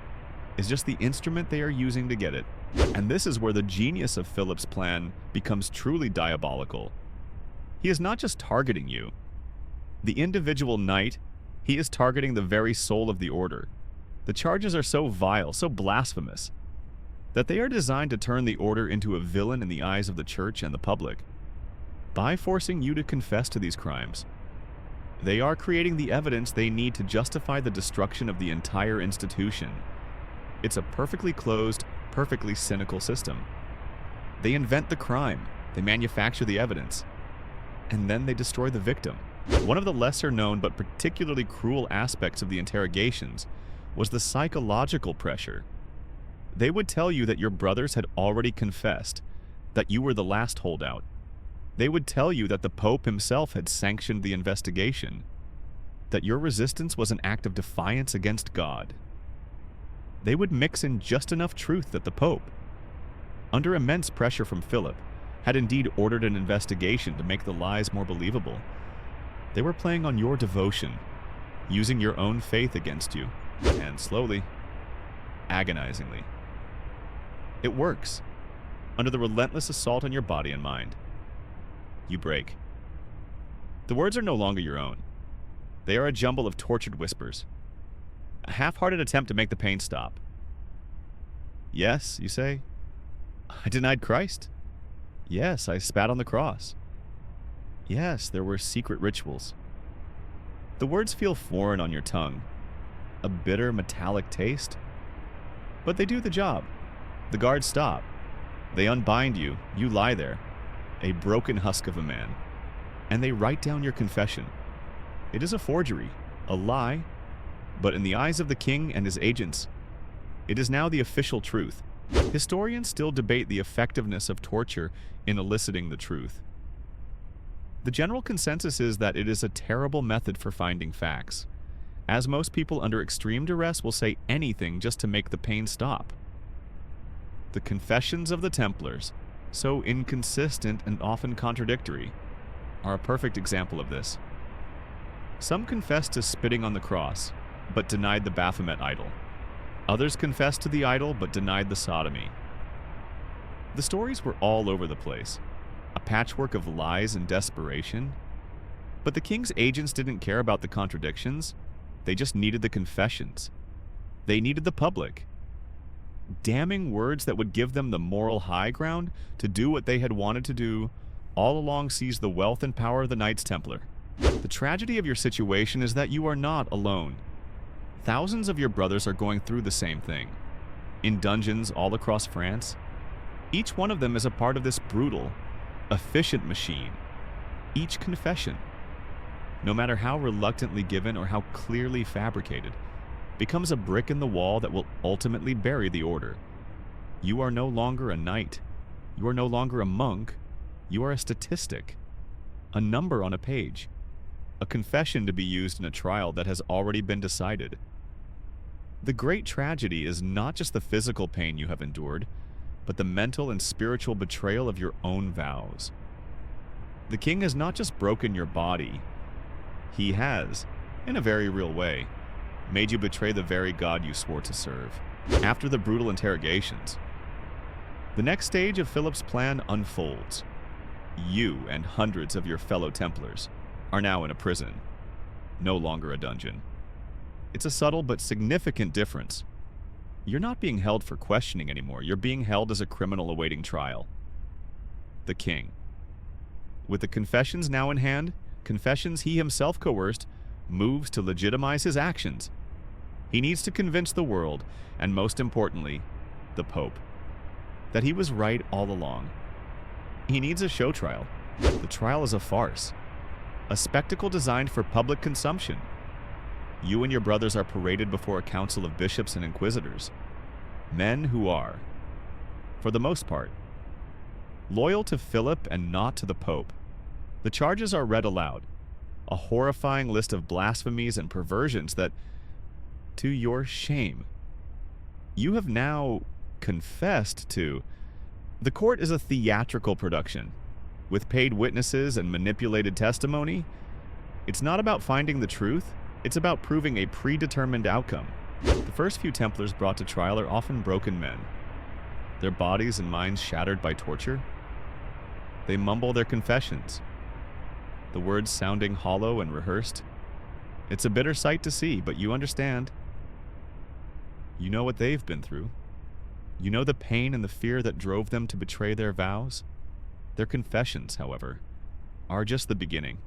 is just the instrument they are using to get it. And this is where the genius of Philip's plan becomes truly diabolical. He is not just targeting you. The individual knight, he is targeting the very soul of the order. The charges are so vile, so blasphemous, that they are designed to turn the order into a villain in the eyes of the church and the public. By forcing you to confess to these crimes, they are creating the evidence they need to justify the destruction of the entire institution. It's a perfectly closed, perfectly cynical system. They invent the crime, they manufacture the evidence, and then they destroy the victim. One of the lesser-known but particularly cruel aspects of the interrogations was the psychological pressure. They would tell you that your brothers had already confessed, that you were the last holdout. They would tell you that the Pope himself had sanctioned the investigation, that your resistance was an act of defiance against God. They would mix in just enough truth that the Pope, under immense pressure from Philip, had indeed ordered an investigation to make the lies more believable. They were playing on your devotion, using your own faith against you, and slowly, agonizingly. It works. Under the relentless assault on your body and mind, you break. The words are no longer your own. They are a jumble of tortured whispers, a half-hearted attempt to make the pain stop. Yes, you say, I denied Christ. Yes, I spat on the cross. Yes, there were secret rituals. The words feel foreign on your tongue, a bitter, metallic taste. But they do the job. The guards stop. They unbind you. You lie there, a broken husk of a man. And they write down your confession. It is a forgery, a lie, but in the eyes of the king and his agents, it is now the official truth. Historians still debate the effectiveness of torture in eliciting the truth. The general consensus is that it is a terrible method for finding facts, as most people under extreme duress will say anything just to make the pain stop. The confessions of the Templars, so inconsistent and often contradictory, are a perfect example of this. Some confessed to spitting on the cross, but denied the Baphomet idol. Others confessed to the idol, but denied the sodomy. The stories were all over the place, a patchwork of lies and desperation. But the king's agents didn't care about the contradictions. They just needed the confessions. They needed the public. Damning words that would give them the moral high ground to do what they had wanted to do all along seized the wealth and power of the Knights Templar. The tragedy of your situation is that you are not alone. Thousands of your brothers are going through the same thing, in dungeons all across France. Each one of them is a part of this brutal, efficient machine. Each confession, no matter how reluctantly given or how clearly fabricated, becomes a brick in the wall that will ultimately bury the order. You are no longer a knight. You are no longer a monk. You are a statistic, a number on a page, a confession to be used in a trial that has already been decided. The great tragedy is not just the physical pain you have endured, but the mental and spiritual betrayal of your own vows. The king has not just broken your body, he has, in a very real way, made you betray the very God you swore to serve. After the brutal interrogations, the next stage of Philip's plan unfolds. You and hundreds of your fellow Templars are now in a prison, no longer a dungeon. It's a subtle but significant difference. You're not being held for questioning anymore. You're being held as a criminal awaiting trial. The king, with the confessions now in hand, confessions he himself coerced, moves to legitimize his actions. He needs to convince the world, and most importantly, the Pope, that he was right all along. He needs a show trial. The trial is a farce, a spectacle designed for public consumption. You and your brothers are paraded before a council of bishops and inquisitors, men who are, for the most part, loyal to Philip and not to the Pope. The charges are read aloud. a horrifying list of blasphemies and perversions that, to your shame, you have now confessed to. The court is a theatrical production, with paid witnesses and manipulated testimony. It's not about finding the truth, it's about proving a predetermined outcome. The first few Templars brought to trial are often broken men, their bodies and minds shattered by torture. They mumble their confessions, the words sounding hollow and rehearsed. It's a bitter sight to see, but you understand. You know what they've been through. You know the pain and the fear that drove them to betray their vows. Their confessions, however, are just the beginning.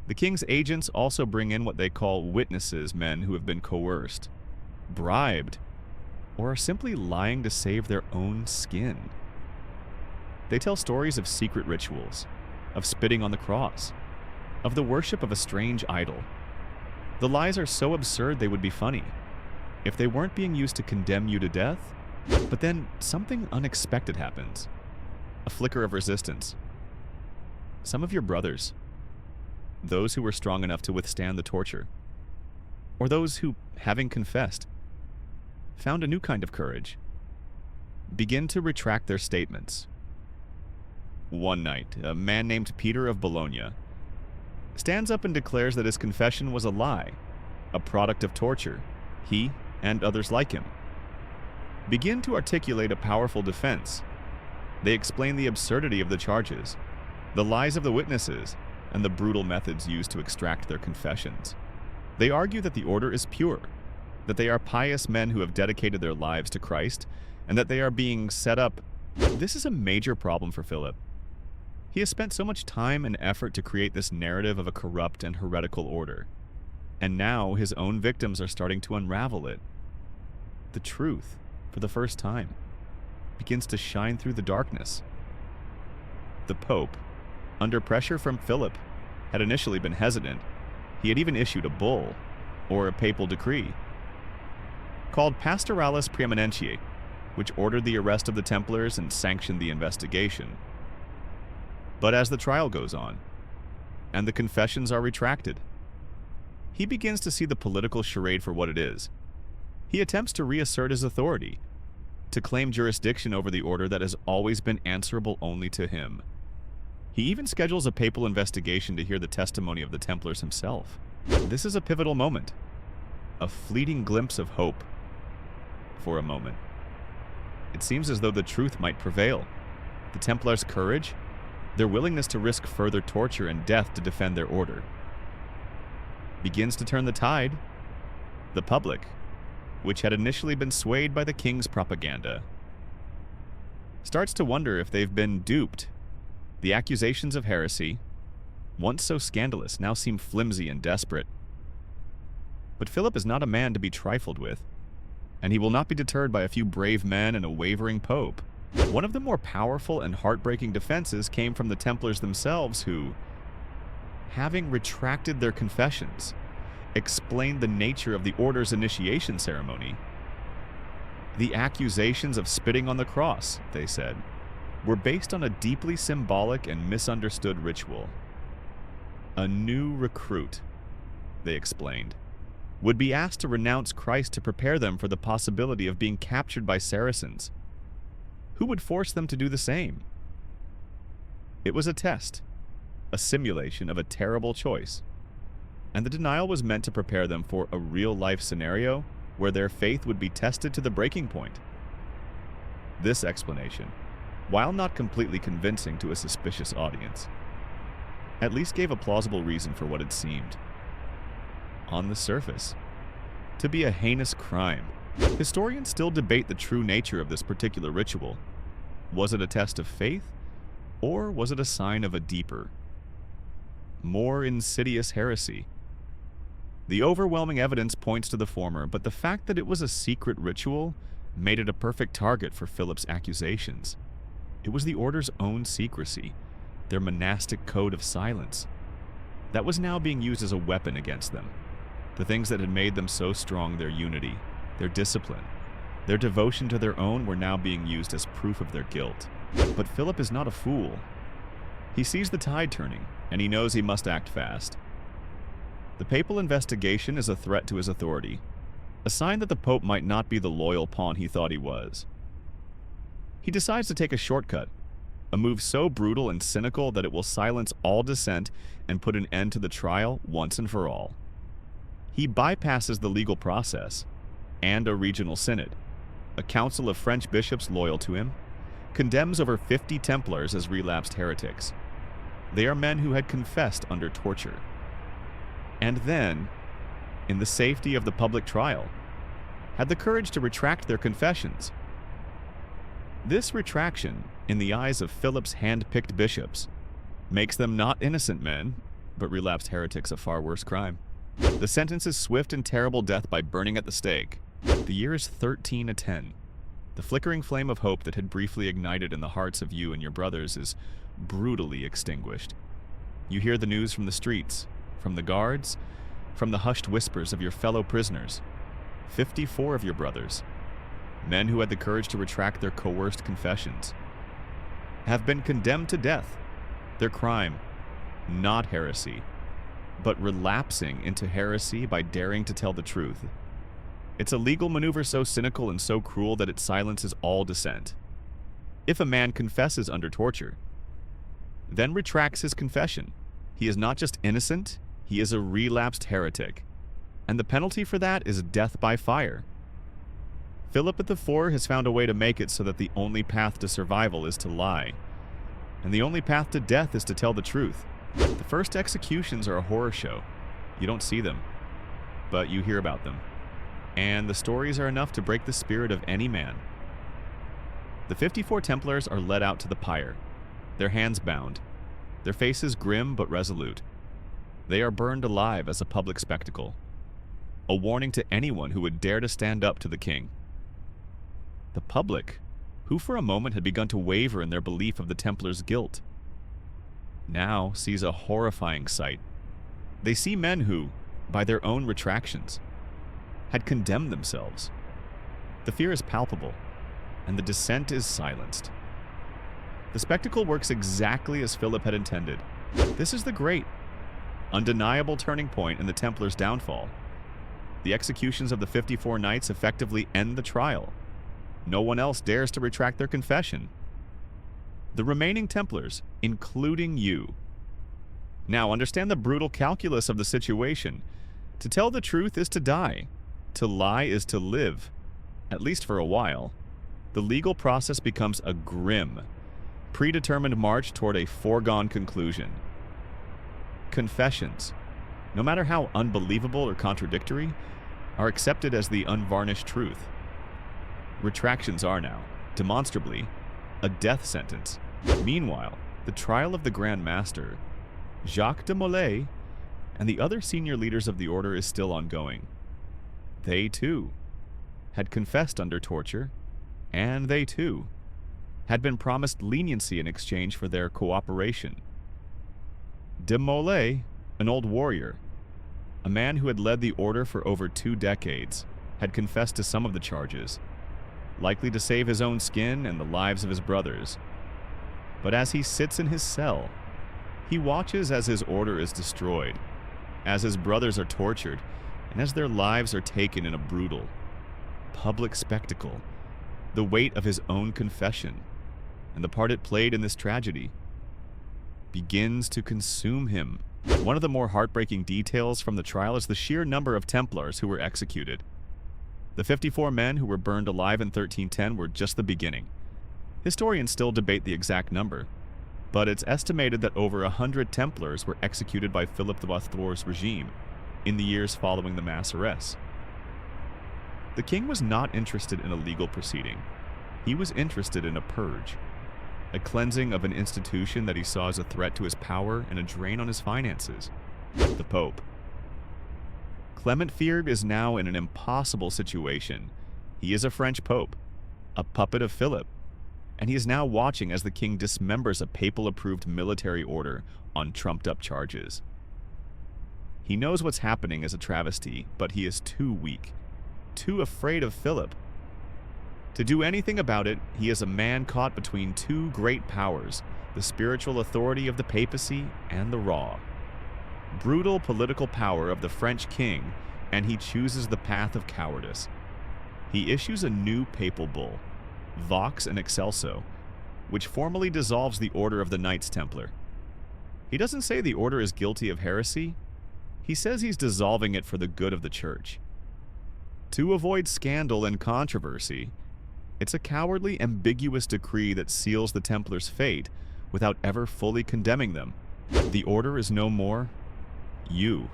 The king's agents also bring in what they call witnesses, men who have been coerced, bribed, or are simply lying to save their own skin. They tell stories of secret rituals, of spitting on the cross, of the worship of a strange idol. The lies are so absurd they would be funny if they weren't being used to condemn you to death. But then something unexpected happens. A flicker of resistance. Some of your brothers, those who were strong enough to withstand the torture, or those who, having confessed, found a new kind of courage, begin to retract their statements. One night, a man named Peter of Bologna stands up and declares that his confession was a lie, a product of torture. He, and others like him, begin to articulate a powerful defense. They explain the absurdity of the charges, the lies of the witnesses, and the brutal methods used to extract their confessions. They argue that the order is pure, that they are pious men who have dedicated their lives to Christ, and that they are being set up. This is a major problem for Philip. He has spent so much time and effort to create this narrative of a corrupt and heretical order, and now his own victims are starting to unravel it. The truth, for the first time, begins to shine through the darkness. The Pope, under pressure from Philip, had initially been hesitant. He had even issued a bull, or a papal decree, called Pastoralis Praeeminentiae, which ordered the arrest of the Templars and sanctioned the investigation. But as the trial goes on, and the confessions are retracted, he begins to see the political charade for what it is. He attempts to reassert his authority, to claim jurisdiction over the order that has always been answerable only to him. He even schedules a papal investigation to hear the testimony of the Templars himself. This is a pivotal moment, a fleeting glimpse of hope. For a moment, it seems as though the truth might prevail. The Templars' courage, their willingness to risk further torture and death to defend their order, begins to turn the tide. The public, which had initially been swayed by the king's propaganda, starts to wonder if they've been duped. The accusations of heresy, once so scandalous, now seem flimsy and desperate. But Philip is not a man to be trifled with, and he will not be deterred by a few brave men and a wavering pope. One of the more powerful and heartbreaking defenses came from the Templars themselves who, having retracted their confessions, explained the nature of the order's initiation ceremony. The accusations of spitting on the cross, they said, were based on a deeply symbolic and misunderstood ritual. A new recruit, they explained, would be asked to renounce Christ to prepare them for the possibility of being captured by Saracens, who would force them to do the same. It was a test, a simulation of a terrible choice, and the denial was meant to prepare them for a real-life scenario where their faith would be tested to the breaking point. This explanation, while not completely convincing to a suspicious audience, at least gave a plausible reason for what it seemed, on the surface, to be a heinous crime. Historians still debate the true nature of this particular ritual. Was it a test of faith, or was it a sign of a deeper, more insidious heresy? The overwhelming evidence points to the former, but the fact that it was a secret ritual made it a perfect target for Philip's accusations. It was the order's own secrecy, their monastic code of silence, that was now being used as a weapon against them. The things that had made them so strong, their unity, their discipline, their devotion to their own, were now being used as proof of their guilt. But Philip is not a fool. He sees the tide turning, and he knows he must act fast. The papal investigation is a threat to his authority, a sign that the Pope might not be the loyal pawn he thought he was. He decides to take a shortcut, a move so brutal and cynical that it will silence all dissent and put an end to the trial once and for all. He bypasses the legal process and a regional synod, a council of French bishops loyal to him, condemns over 50 Templars as relapsed heretics. They are men who had confessed under torture. And then, in the safety of the public trial, had the courage to retract their confessions. This retraction, in the eyes of Philip's hand-picked bishops, makes them not innocent men, but relapsed heretics of far worse crime. The sentence is swift and terrible death by burning at the stake. The year is 1310. The flickering flame of hope that had briefly ignited in the hearts of you and your brothers is brutally extinguished. You hear the news from the streets, from the guards, from the hushed whispers of your fellow prisoners. 54 of your brothers, men who had the courage to retract their coerced confessions, have been condemned to death. Their crime, not heresy, but relapsing into heresy by daring to tell the truth. It's a legal maneuver so cynical and so cruel that it silences all dissent. If a man confesses under torture, then retracts his confession, he is not just innocent, he is a relapsed heretic. And the penalty for that is death by fire. Philip IV has found a way to make it so that the only path to survival is to lie. And the only path to death is to tell the truth. The first executions are a horror show. You don't see them, but you hear about them. And the stories are enough to break the spirit of any man. The 54 Templars are led out to the pyre, their hands bound, their faces grim but resolute. They are burned alive as a public spectacle, a warning to anyone who would dare to stand up to the king. The public, who for a moment had begun to waver in their belief of the Templars' guilt, now sees a horrifying sight. They see men who, by their own retractions, had condemned themselves. The fear is palpable, and the dissent is silenced. The spectacle works exactly as Philip had intended. This is the great, undeniable turning point in the Templars' downfall. The executions of the 54 knights effectively end the trial. No one else dares to retract their confession. The remaining Templars, including you. Now understand the brutal calculus of the situation. To tell the truth is to die. To lie is to live, at least for a while. The legal process becomes a grim, predetermined march toward a foregone conclusion. Confessions, no matter how unbelievable or contradictory, are accepted as the unvarnished truth. Retractions are now, demonstrably, a death sentence. Meanwhile, the trial of the Grand Master, Jacques de Molay, and the other senior leaders of the order is still ongoing. They, too, had confessed under torture, and they, too, had been promised leniency in exchange for their cooperation. De Molay, an old warrior, a man who had led the order for over 2 decades, had confessed to some of the charges, likely to save his own skin and the lives of his brothers. But as he sits in his cell, he watches as his order is destroyed, as his brothers are tortured, and as their lives are taken in a brutal, public spectacle. The weight of his own confession, and the part it played in this tragedy, begins to consume him. One of the more heartbreaking details from the trial is the sheer number of Templars who were executed. The 54 men who were burned alive in 1310 were just the beginning. Historians still debate the exact number, but it's estimated that over 100 Templars were executed by Philip IV's regime in the years following the mass arrests. The king was not interested in a legal proceeding. He was interested in a purge, a cleansing of an institution that he saw as a threat to his power and a drain on his finances, the Pope. Clement feared is now in an impossible situation. He is a French Pope, a puppet of Philip, and he is now watching as the king dismembers a papal-approved military order on trumped-up charges. He knows what's happening is a travesty, but he is too weak, too afraid of Philip. To do anything about it, he is a man caught between 2 great powers, the spiritual authority of the papacy, and the raw, brutal political power of the French king, and he chooses the path of cowardice. He issues a new papal bull, Vox and Excelso, which formally dissolves the order of the Knights Templar. He doesn't say the order is guilty of heresy. He says he's dissolving it for the good of the church. To avoid scandal and controversy, it's a cowardly, ambiguous decree that seals the Templars' fate without ever fully condemning them. The order is no more. You,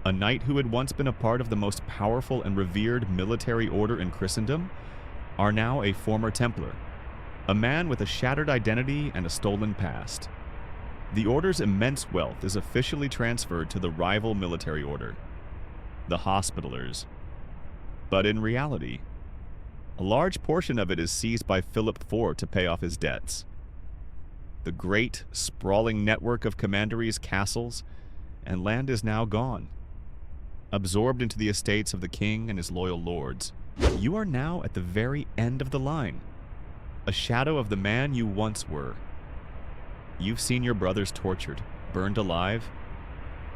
a knight who had once been a part of the most powerful and revered military order in Christendom, are now a former Templar, a man with a shattered identity and a stolen past. The order's immense wealth is officially transferred to the rival military order, the Hospitallers. But in reality, a large portion of it is seized by Philip IV to pay off his debts. The great, sprawling network of commanderies, castles, and land is now gone, absorbed into the estates of the king and his loyal lords. You are now at the very end of the line, a shadow of the man you once were. You've seen your brothers tortured, burned alive,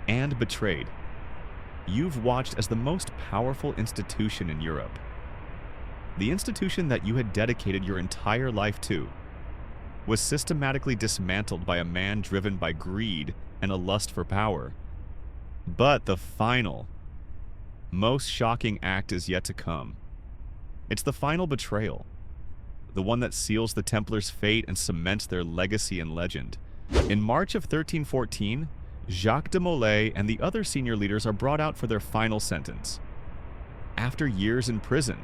and betrayed. You've watched as the most powerful institution in Europe, the institution that you had dedicated your entire life to, was systematically dismantled by a man driven by greed and a lust for power. But the final, most shocking act is yet to come. It's the final betrayal, the one that seals the Templars' fate and cements their legacy and legend. In March of 1314, Jacques de Molay and the other senior leaders are brought out for their final sentence. After years in prison,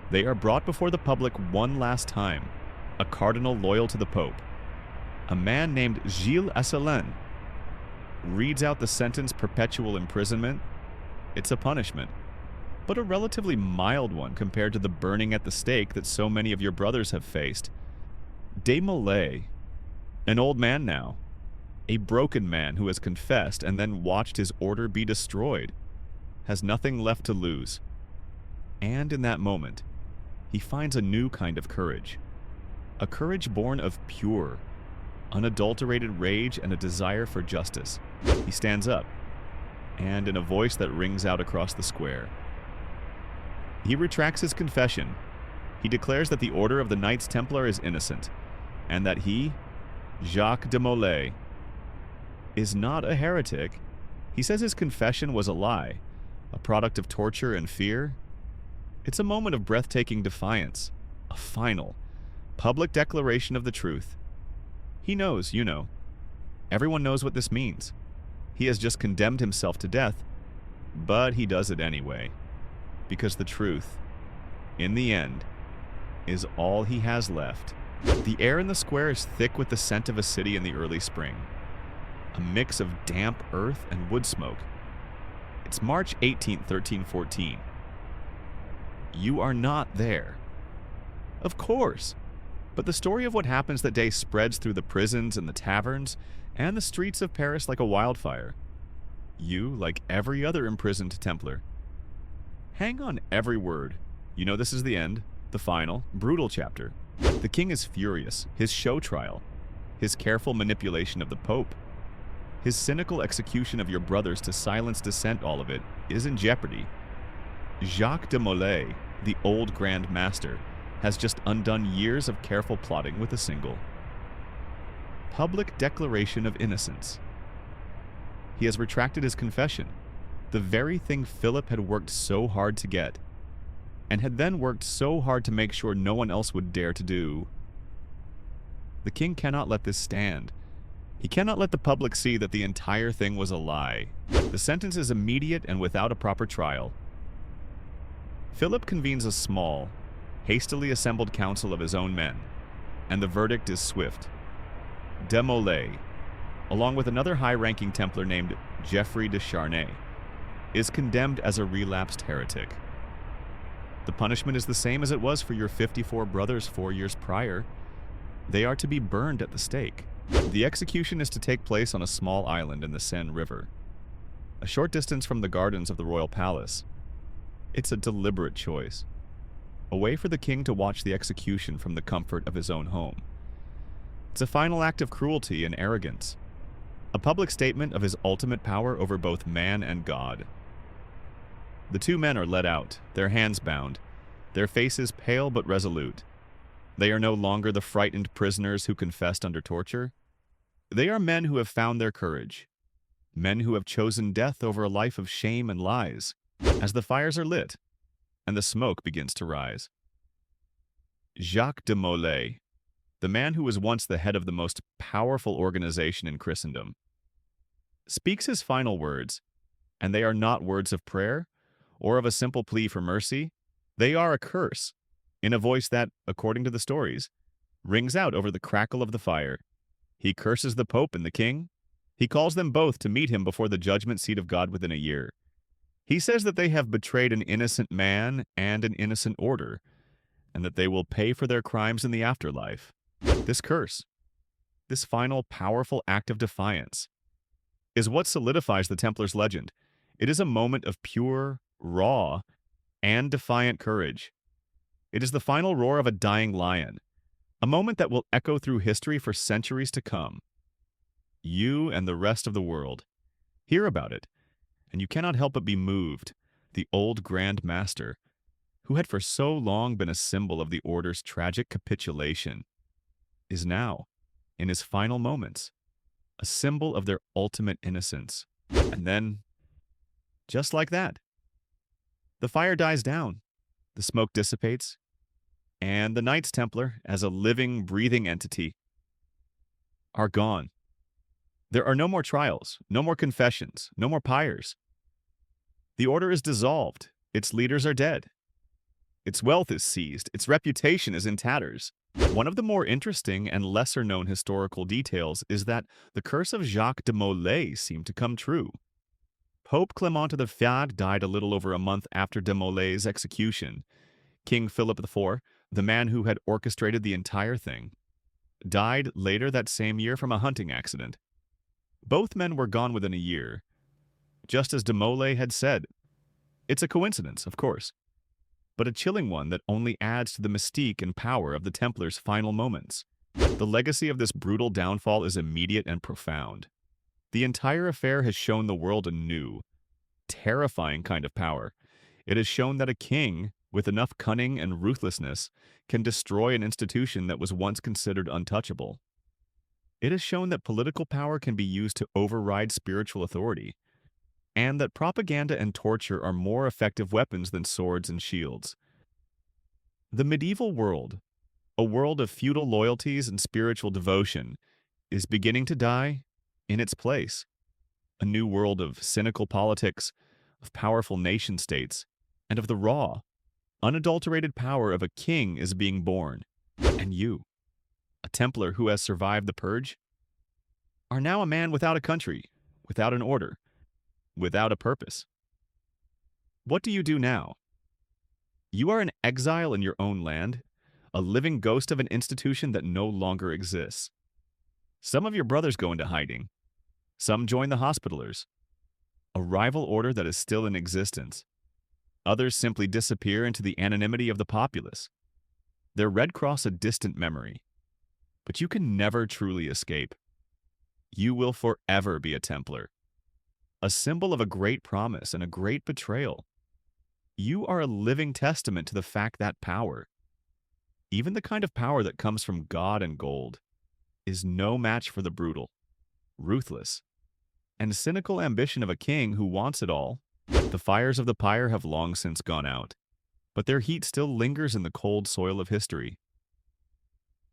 they are brought before the public one last time. A cardinal loyal to the Pope, a man named Gilles Asselin, reads out the sentence: perpetual imprisonment. It's a punishment, but a relatively mild one compared to the burning at the stake that so many of your brothers have faced. De Molay, an old man now, a broken man who has confessed and then watched his order be destroyed, has nothing left to lose. And in that moment, he finds a new kind of courage. A courage born of pure, unadulterated rage and a desire for justice. He stands up, and in a voice that rings out across the square, he retracts his confession. He declares that the order of the Knights Templar is innocent, and that he, Jacques de Molay, is not a heretic. He says his confession was a lie, a product of torture and fear. It's a moment of breathtaking defiance, a final, public declaration of the truth. He knows, you know. Everyone knows what this means. He has just condemned himself to death, but he does it anyway. Because the truth, in the end, is all he has left. The air in the square is thick with the scent of a city in the early spring, a mix of damp earth and wood smoke. It's March 18, 1314. You are not there. Of course. But the story of what happens that day spreads through the prisons and the taverns and the streets of Paris like a wildfire. You, like every other imprisoned Templar, hang on every word. You know this is the end, the final, brutal chapter. The king is furious, his show trial, his careful manipulation of the Pope, his cynical execution of your brothers to silence dissent, all of it is in jeopardy. Jacques de Molay, the old Grand Master, has just undone years of careful plotting with a single public declaration of innocence. He has retracted his confession, the very thing Philip had worked so hard to get, and had then worked so hard to make sure no one else would dare to do. The king cannot let this stand. He cannot let the public see that the entire thing was a lie. The sentence is immediate and without a proper trial. Philip convenes a small, hastily assembled council of his own men, and the verdict is swift. De Molay, along with another high-ranking Templar named Geoffrey de Charnay, is condemned as a relapsed heretic. The punishment is the same as it was for your 54 brothers 4 years prior. They are to be burned at the stake. The execution is to take place on a small island in the Seine River, a short distance from the gardens of the royal palace. It's a deliberate choice, a way for the king to watch the execution from the comfort of his own home. It's a final act of cruelty and arrogance, a public statement of his ultimate power over both man and God. The two men are led out, their hands bound, their faces pale but resolute. They are no longer the frightened prisoners who confessed under torture. They are men who have found their courage, men who have chosen death over a life of shame and lies. As the fires are lit and the smoke begins to rise, Jacques de Molay, the man who was once the head of the most powerful organization in Christendom, speaks his final words, and they are not words of prayer or of a simple plea for mercy. They are a curse, in a voice that, according to the stories, rings out over the crackle of the fire. He curses the Pope and the King. He calls them both to meet him before the judgment seat of God within a year. He says that they have betrayed an innocent man and an innocent order, and that they will pay for their crimes in the afterlife. This curse, this final powerful act of defiance, is what solidifies the Templars' legend. It is a moment of pure, raw, and defiant courage. It is the final roar of a dying lion, a moment that will echo through history for centuries to come. You and the rest of the world hear about it, and you cannot help but be moved. The old Grand Master, who had for so long been a symbol of the Order's tragic capitulation, is now, in his final moments, a symbol of their ultimate innocence. And then, just like that, the fire dies down, the smoke dissipates, and the Knights Templar, as a living, breathing entity, are gone. There are no more trials, no more confessions, no more pyres. The Order is dissolved, its leaders are dead. Its wealth is seized, its reputation is in tatters. One of the more interesting and lesser-known historical details is that the curse of Jacques de Molay seemed to come true. Pope Clement V died a little over a month after de Molay's execution. King Philip IV, the man who had orchestrated the entire thing, died later that same year from a hunting accident. Both men were gone within a year, just as de Molay had said. It's a coincidence, of course, but a chilling one that only adds to the mystique and power of the Templars' final moments. The legacy of this brutal downfall is immediate and profound. The entire affair has shown the world a new, terrifying kind of power. It has shown that a king, with enough cunning and ruthlessness, can destroy an institution that was once considered untouchable. It has shown that political power can be used to override spiritual authority, and that propaganda and torture are more effective weapons than swords and shields. The medieval world, a world of feudal loyalties and spiritual devotion, is beginning to die in its place. A new world of cynical politics, of powerful nation-states, and of the raw, unadulterated power of a king is being born. And you, a Templar who has survived the purge, are now a man without a country, without an order, without a purpose. What do you do now? You are an exile in your own land, a living ghost of an institution that no longer exists. Some of your brothers go into hiding. Some join the Hospitallers, a rival order that is still in existence. Others simply disappear into the anonymity of the populace, their Red Cross a distant memory. But you can never truly escape. You will forever be a Templar, a symbol of a great promise and a great betrayal. You are a living testament to the fact that power, even the kind of power that comes from God and gold, is no match for the brutal, ruthless, and cynical ambition of a king who wants it all. The fires of the pyre have long since gone out, but their heat still lingers in the cold soil of history.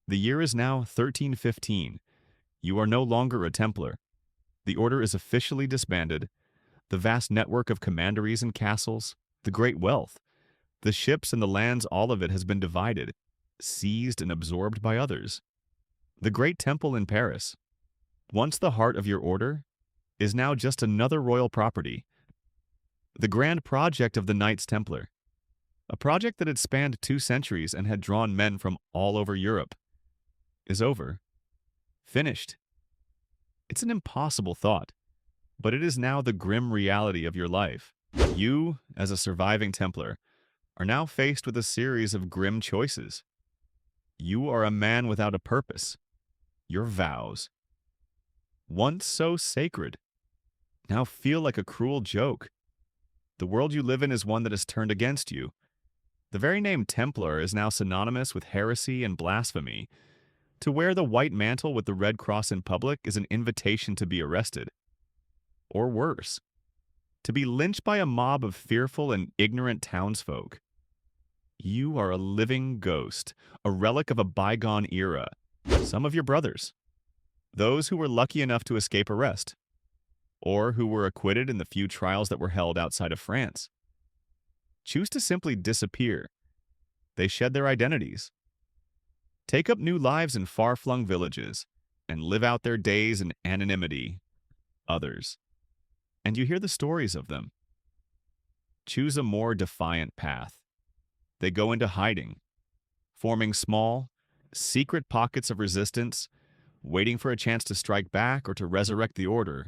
The year is now 1315. You are no longer a Templar. The order is officially disbanded. The vast network of commanderies and castles, the great wealth, the ships and the lands, all of it has been divided, seized and absorbed by others. The great temple in Paris, once the heart of your order, is now just another royal property. The grand project of the Knights Templar, a project that had spanned 2 centuries and had drawn men from all over Europe, is over. Finished. It's an impossible thought, but it is now the grim reality of your life. You, as a surviving Templar, are now faced with a series of grim choices. You are a man without a purpose, your vows, once so sacred, now feel like a cruel joke. The world you live in is one that has turned against you. The very name Templar is now synonymous with heresy and blasphemy. To wear the white mantle with the red cross in public is an invitation to be arrested. Or worse, to be lynched by a mob of fearful and ignorant townsfolk. You are a living ghost, a relic of a bygone era. Some of your brothers, those who were lucky enough to escape arrest, or who were acquitted in the few trials that were held outside of France, choose to simply disappear. They shed their identities, take up new lives in far-flung villages, and live out their days in anonymity. Others, and you hear the stories of them, choose a more defiant path. They go into hiding, forming small, secret pockets of resistance, waiting for a chance to strike back or to resurrect the order.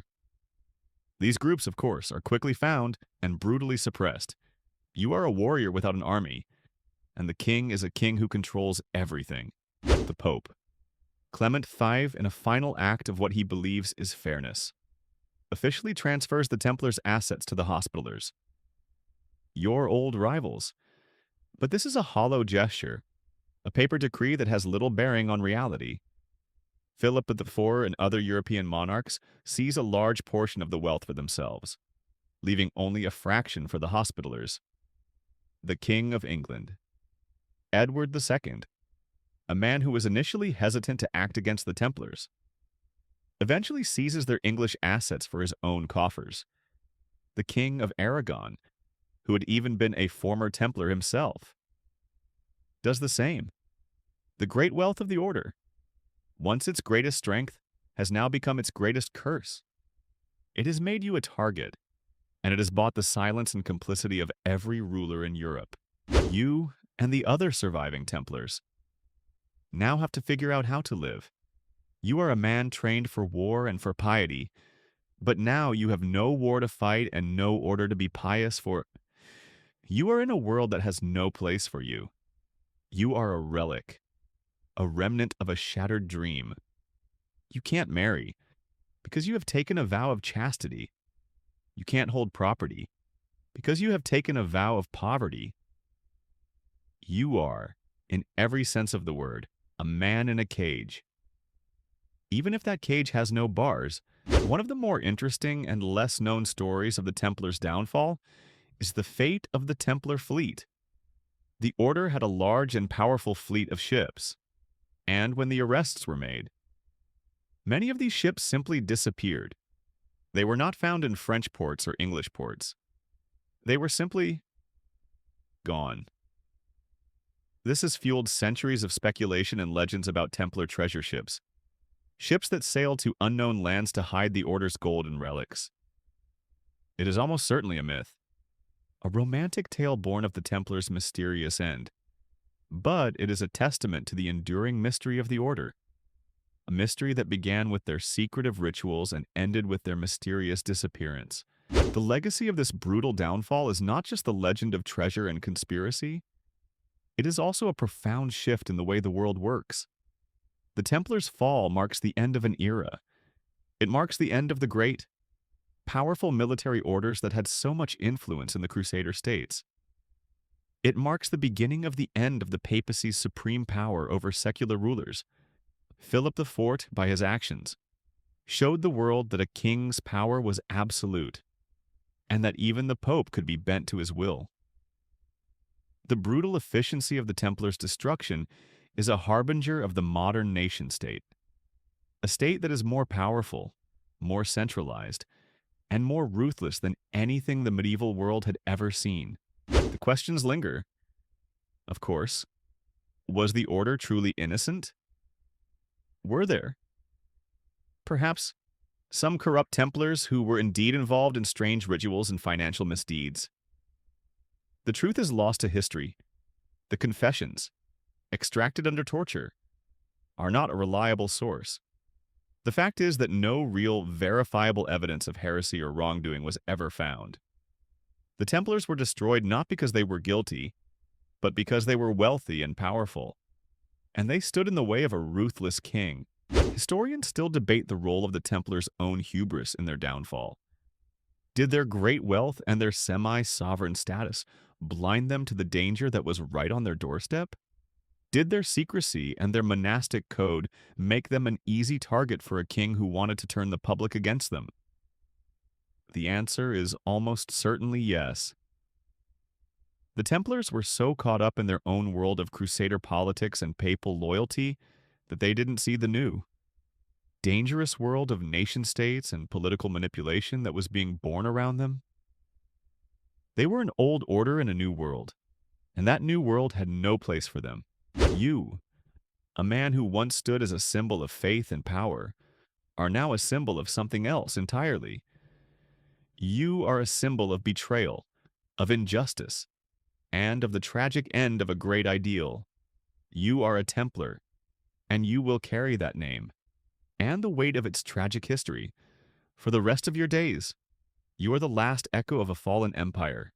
These groups, of course, are quickly found and brutally suppressed. You are a warrior without an army, and the king is a king who controls everything, the Pope. Clement V, in a final act of what he believes is fairness, officially transfers the Templars' assets to the Hospitallers, your old rivals. But this is a hollow gesture, a paper decree that has little bearing on reality. Philip IV and other European monarchs seize a large portion of the wealth for themselves, leaving only a fraction for the Hospitallers. The King of England, Edward II, a man who was initially hesitant to act against the Templars, eventually seizes their English assets for his own coffers. The King of Aragon, who had even been a former Templar himself, does the same. The great wealth of the order, once its greatest strength, has now become its greatest curse. It has made you a target, and it has bought the silence and complicity of every ruler in Europe. You and the other surviving Templars now have to figure out how to live. You are a man trained for war and for piety, but now you have no war to fight and no order to be pious for. You are in a world that has no place for you. You are a relic, a remnant of a shattered dream. You can't marry because you have taken a vow of chastity. You can't hold property because you have taken a vow of poverty. You are, in every sense of the word, a man in a cage. Even if that cage has no bars, one of the more interesting and less known stories of the Templars' downfall is the fate of the Templar fleet. The order had a large and powerful fleet of ships, and when the arrests were made, many of these ships simply disappeared. They were not found in French ports or English ports. They were simply gone. This has fueled centuries of speculation and legends about Templar treasure ships, ships that sailed to unknown lands to hide the Order's gold and relics. It is almost certainly a myth, a romantic tale born of the Templars' mysterious end. But it is a testament to the enduring mystery of the Order, a mystery that began with their secretive rituals and ended with their mysterious disappearance. The legacy of this brutal downfall is not just the legend of treasure and conspiracy, it is also a profound shift in the way the world works. The Templars' fall marks the end of an era. It marks the end of the great, powerful military orders that had so much influence in the Crusader states. It marks the beginning of the end of the papacy's supreme power over secular rulers. Philip IV, by his actions, showed the world that a king's power was absolute, and that even the Pope could be bent to his will. The brutal efficiency of the Templars' destruction is a harbinger of the modern nation-state, a state that is more powerful, more centralized, and more ruthless than anything the medieval world had ever seen. The questions linger. Of course, was the Order truly innocent? Were there, perhaps, some corrupt Templars who were indeed involved in strange rituals and financial misdeeds? The truth is lost to history. The confessions, extracted under torture, are not a reliable source. The fact is that no real, verifiable evidence of heresy or wrongdoing was ever found. The Templars were destroyed not because they were guilty, but because they were wealthy and powerful, and they stood in the way of a ruthless king. Historians still debate the role of the Templars' own hubris in their downfall. Did their great wealth and their semi-sovereign status blind them to the danger that was right on their doorstep? Did their secrecy and their monastic code make them an easy target for a king who wanted to turn the public against them? The answer is almost certainly yes. The Templars were so caught up in their own world of crusader politics and papal loyalty that they didn't see the new, dangerous world of nation-states and political manipulation that was being born around them. They were an old order in a new world, and that new world had no place for them. You, a man who once stood as a symbol of faith and power, are now a symbol of something else entirely. You are a symbol of betrayal, of injustice, and of the tragic end of a great ideal. You are a Templar, and you will carry that name, and the weight of its tragic history, for the rest of your days. You are the last echo of a fallen empire,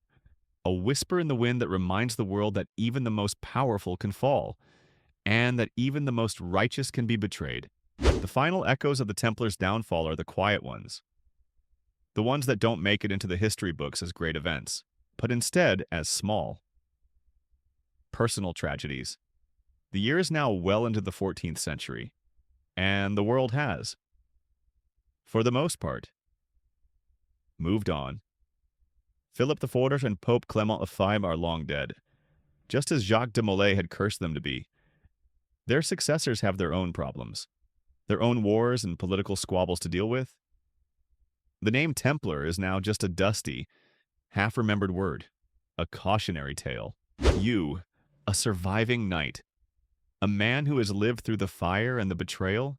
a whisper in the wind that reminds the world that even the most powerful can fall, and that even the most righteous can be betrayed. The final echoes of the Templars' downfall are the quiet ones, the ones that don't make it into the history books as great events, but instead as small, personal tragedies. The year is now well into the 14th century, and the world has, for the most part, moved on. Philip IV and Pope Clement V are long dead, just as Jacques de Molay had cursed them to be. Their successors have their own problems, their own wars and political squabbles to deal with. The name Templar is now just a dusty, half-remembered word, a cautionary tale. You, a surviving knight, a man who has lived through the fire and the betrayal,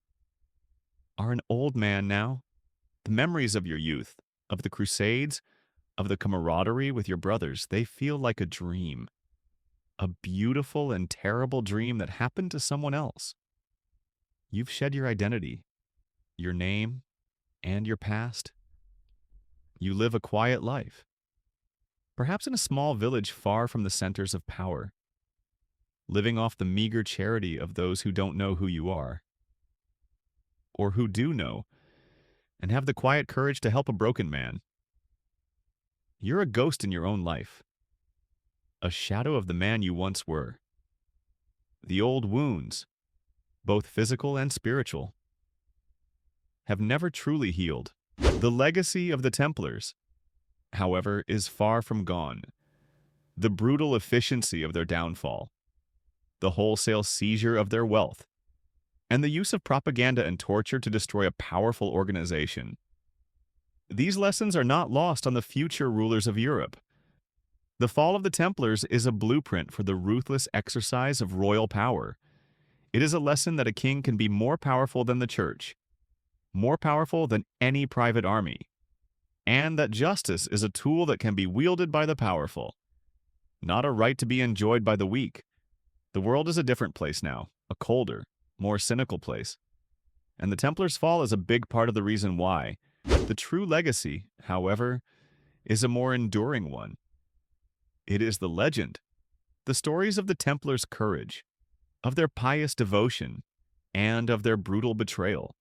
are an old man now. The memories of your youth, of the Crusades, of the camaraderie with your brothers, they feel like a dream. A beautiful and terrible dream that happened to someone else. You've shed your identity, your name, and your past. You live a quiet life, perhaps in a small village far from the centers of power, living off the meager charity of those who don't know who you are, or who do know, and have the quiet courage to help a broken man. You're a ghost in your own life, a shadow of the man you once were. The old wounds, both physical and spiritual, have never truly healed. The legacy of the Templars, however, is far from gone. The brutal efficiency of their downfall, the wholesale seizure of their wealth, and the use of propaganda and torture to destroy a powerful organization. These lessons are not lost on the future rulers of Europe. The fall of the Templars is a blueprint for the ruthless exercise of royal power. It is a lesson that a king can be more powerful than the church, more powerful than any private army, and that justice is a tool that can be wielded by the powerful, not a right to be enjoyed by the weak. The world is a different place now, a colder, more cynical place. And the Templars' fall is a big part of the reason why. The true legacy, however, is a more enduring one. It is the legend, the stories of the Templars' courage, of their pious devotion, and of their brutal betrayal,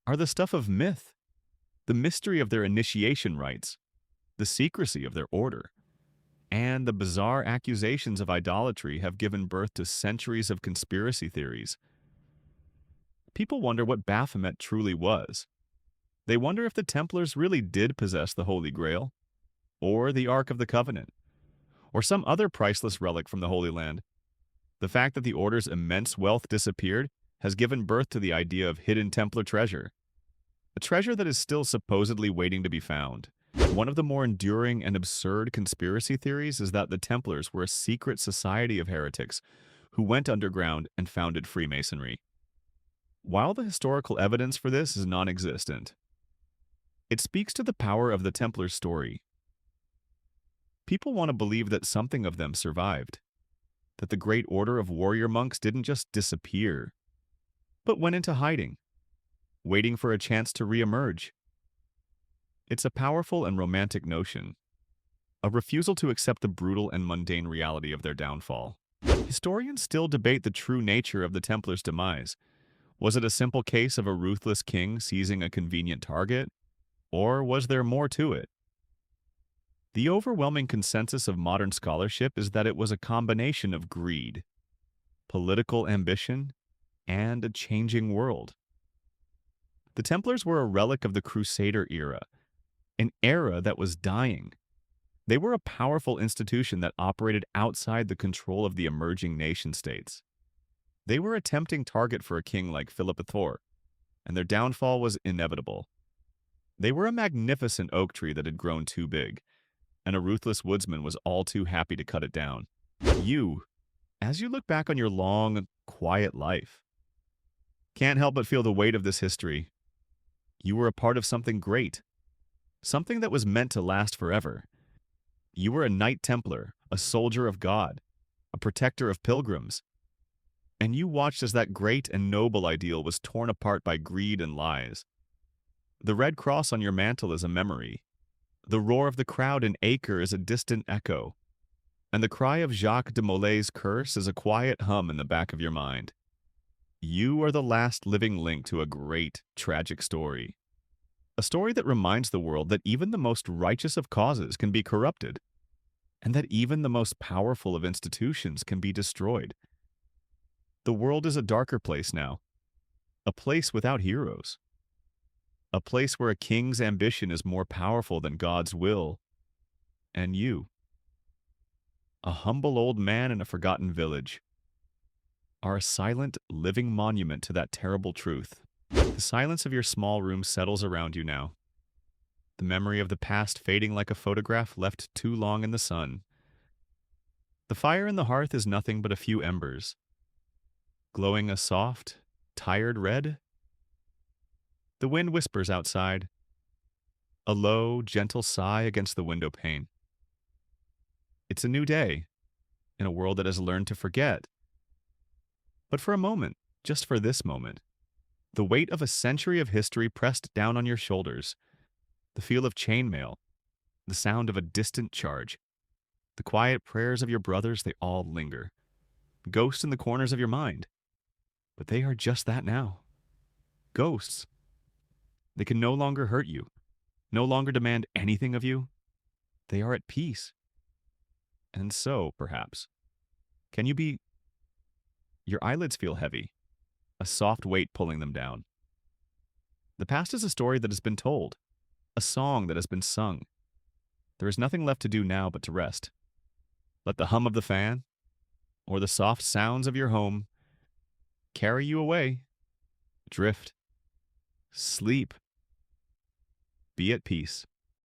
are the stuff of myth, the mystery of their initiation rites, the secrecy of their order, and the bizarre accusations of idolatry have given birth to centuries of conspiracy theories. People wonder what Baphomet truly was. They wonder if the Templars really did possess the Holy Grail, or the Ark of the Covenant, or some other priceless relic from the Holy Land. The fact that the Order's immense wealth disappeared has given birth to the idea of hidden Templar treasure, a treasure that is still supposedly waiting to be found. One of the more enduring and absurd conspiracy theories is that the Templars were a secret society of heretics who went underground and founded Freemasonry. While the historical evidence for this is non-existent, it speaks to the power of the Templar story. People want to believe that something of them survived, that the great order of warrior monks didn't just disappear, but went into hiding, waiting for a chance to reemerge. It's a powerful and romantic notion, a refusal to accept the brutal and mundane reality of their downfall. Historians still debate the true nature of the Templars' demise. Was it a simple case of a ruthless king seizing a convenient target, or was there more to it? The overwhelming consensus of modern scholarship is that it was a combination of greed, political ambition, and a changing world. The Templars were a relic of the Crusader era, an era that was dying. They were a powerful institution that operated outside the control of the emerging nation-states. They were a tempting target for a king like Philip IV, and their downfall was inevitable. They were a magnificent oak tree that had grown too big, and a ruthless woodsman was all too happy to cut it down. You, as you look back on your long, quiet life, can't help but feel the weight of this history. You were a part of something great, something that was meant to last forever. You were a Knight Templar, a soldier of God, a protector of pilgrims, and you watched as that great and noble ideal was torn apart by greed and lies. The red cross on your mantle is a memory. The roar of the crowd in Acre is a distant echo, and the cry of Jacques de Molay's curse is a quiet hum in the back of your mind. You are the last living link to a great, tragic story. A story that reminds the world that even the most righteous of causes can be corrupted, and that even the most powerful of institutions can be destroyed. The world is a darker place now, a place without heroes, a place where a king's ambition is more powerful than God's will, and you, a humble old man in a forgotten village, are a silent, living monument to that terrible truth. The silence of your small room settles around you now, the memory of the past fading like a photograph left too long in the sun. The fire in the hearth is nothing but a few embers, glowing a soft, tired red. The wind whispers outside, a low, gentle sigh against the window pane. It's a new day, in a world that has learned to forget. But for a moment, just for this moment, the weight of a century of history pressed down on your shoulders, the feel of chainmail, the sound of a distant charge, the quiet prayers of your brothers, they all linger. Ghosts in the corners of your mind. But they are just that now. Ghosts. They can no longer hurt you, no longer demand anything of you. They are at peace. And so, perhaps, can you be... Your eyelids feel heavy, a soft weight pulling them down. The past is a story that has been told, a song that has been sung. There is nothing left to do now but to rest. Let the hum of the fan, or the soft sounds of your home, carry you away. Drift. Sleep. Be at peace.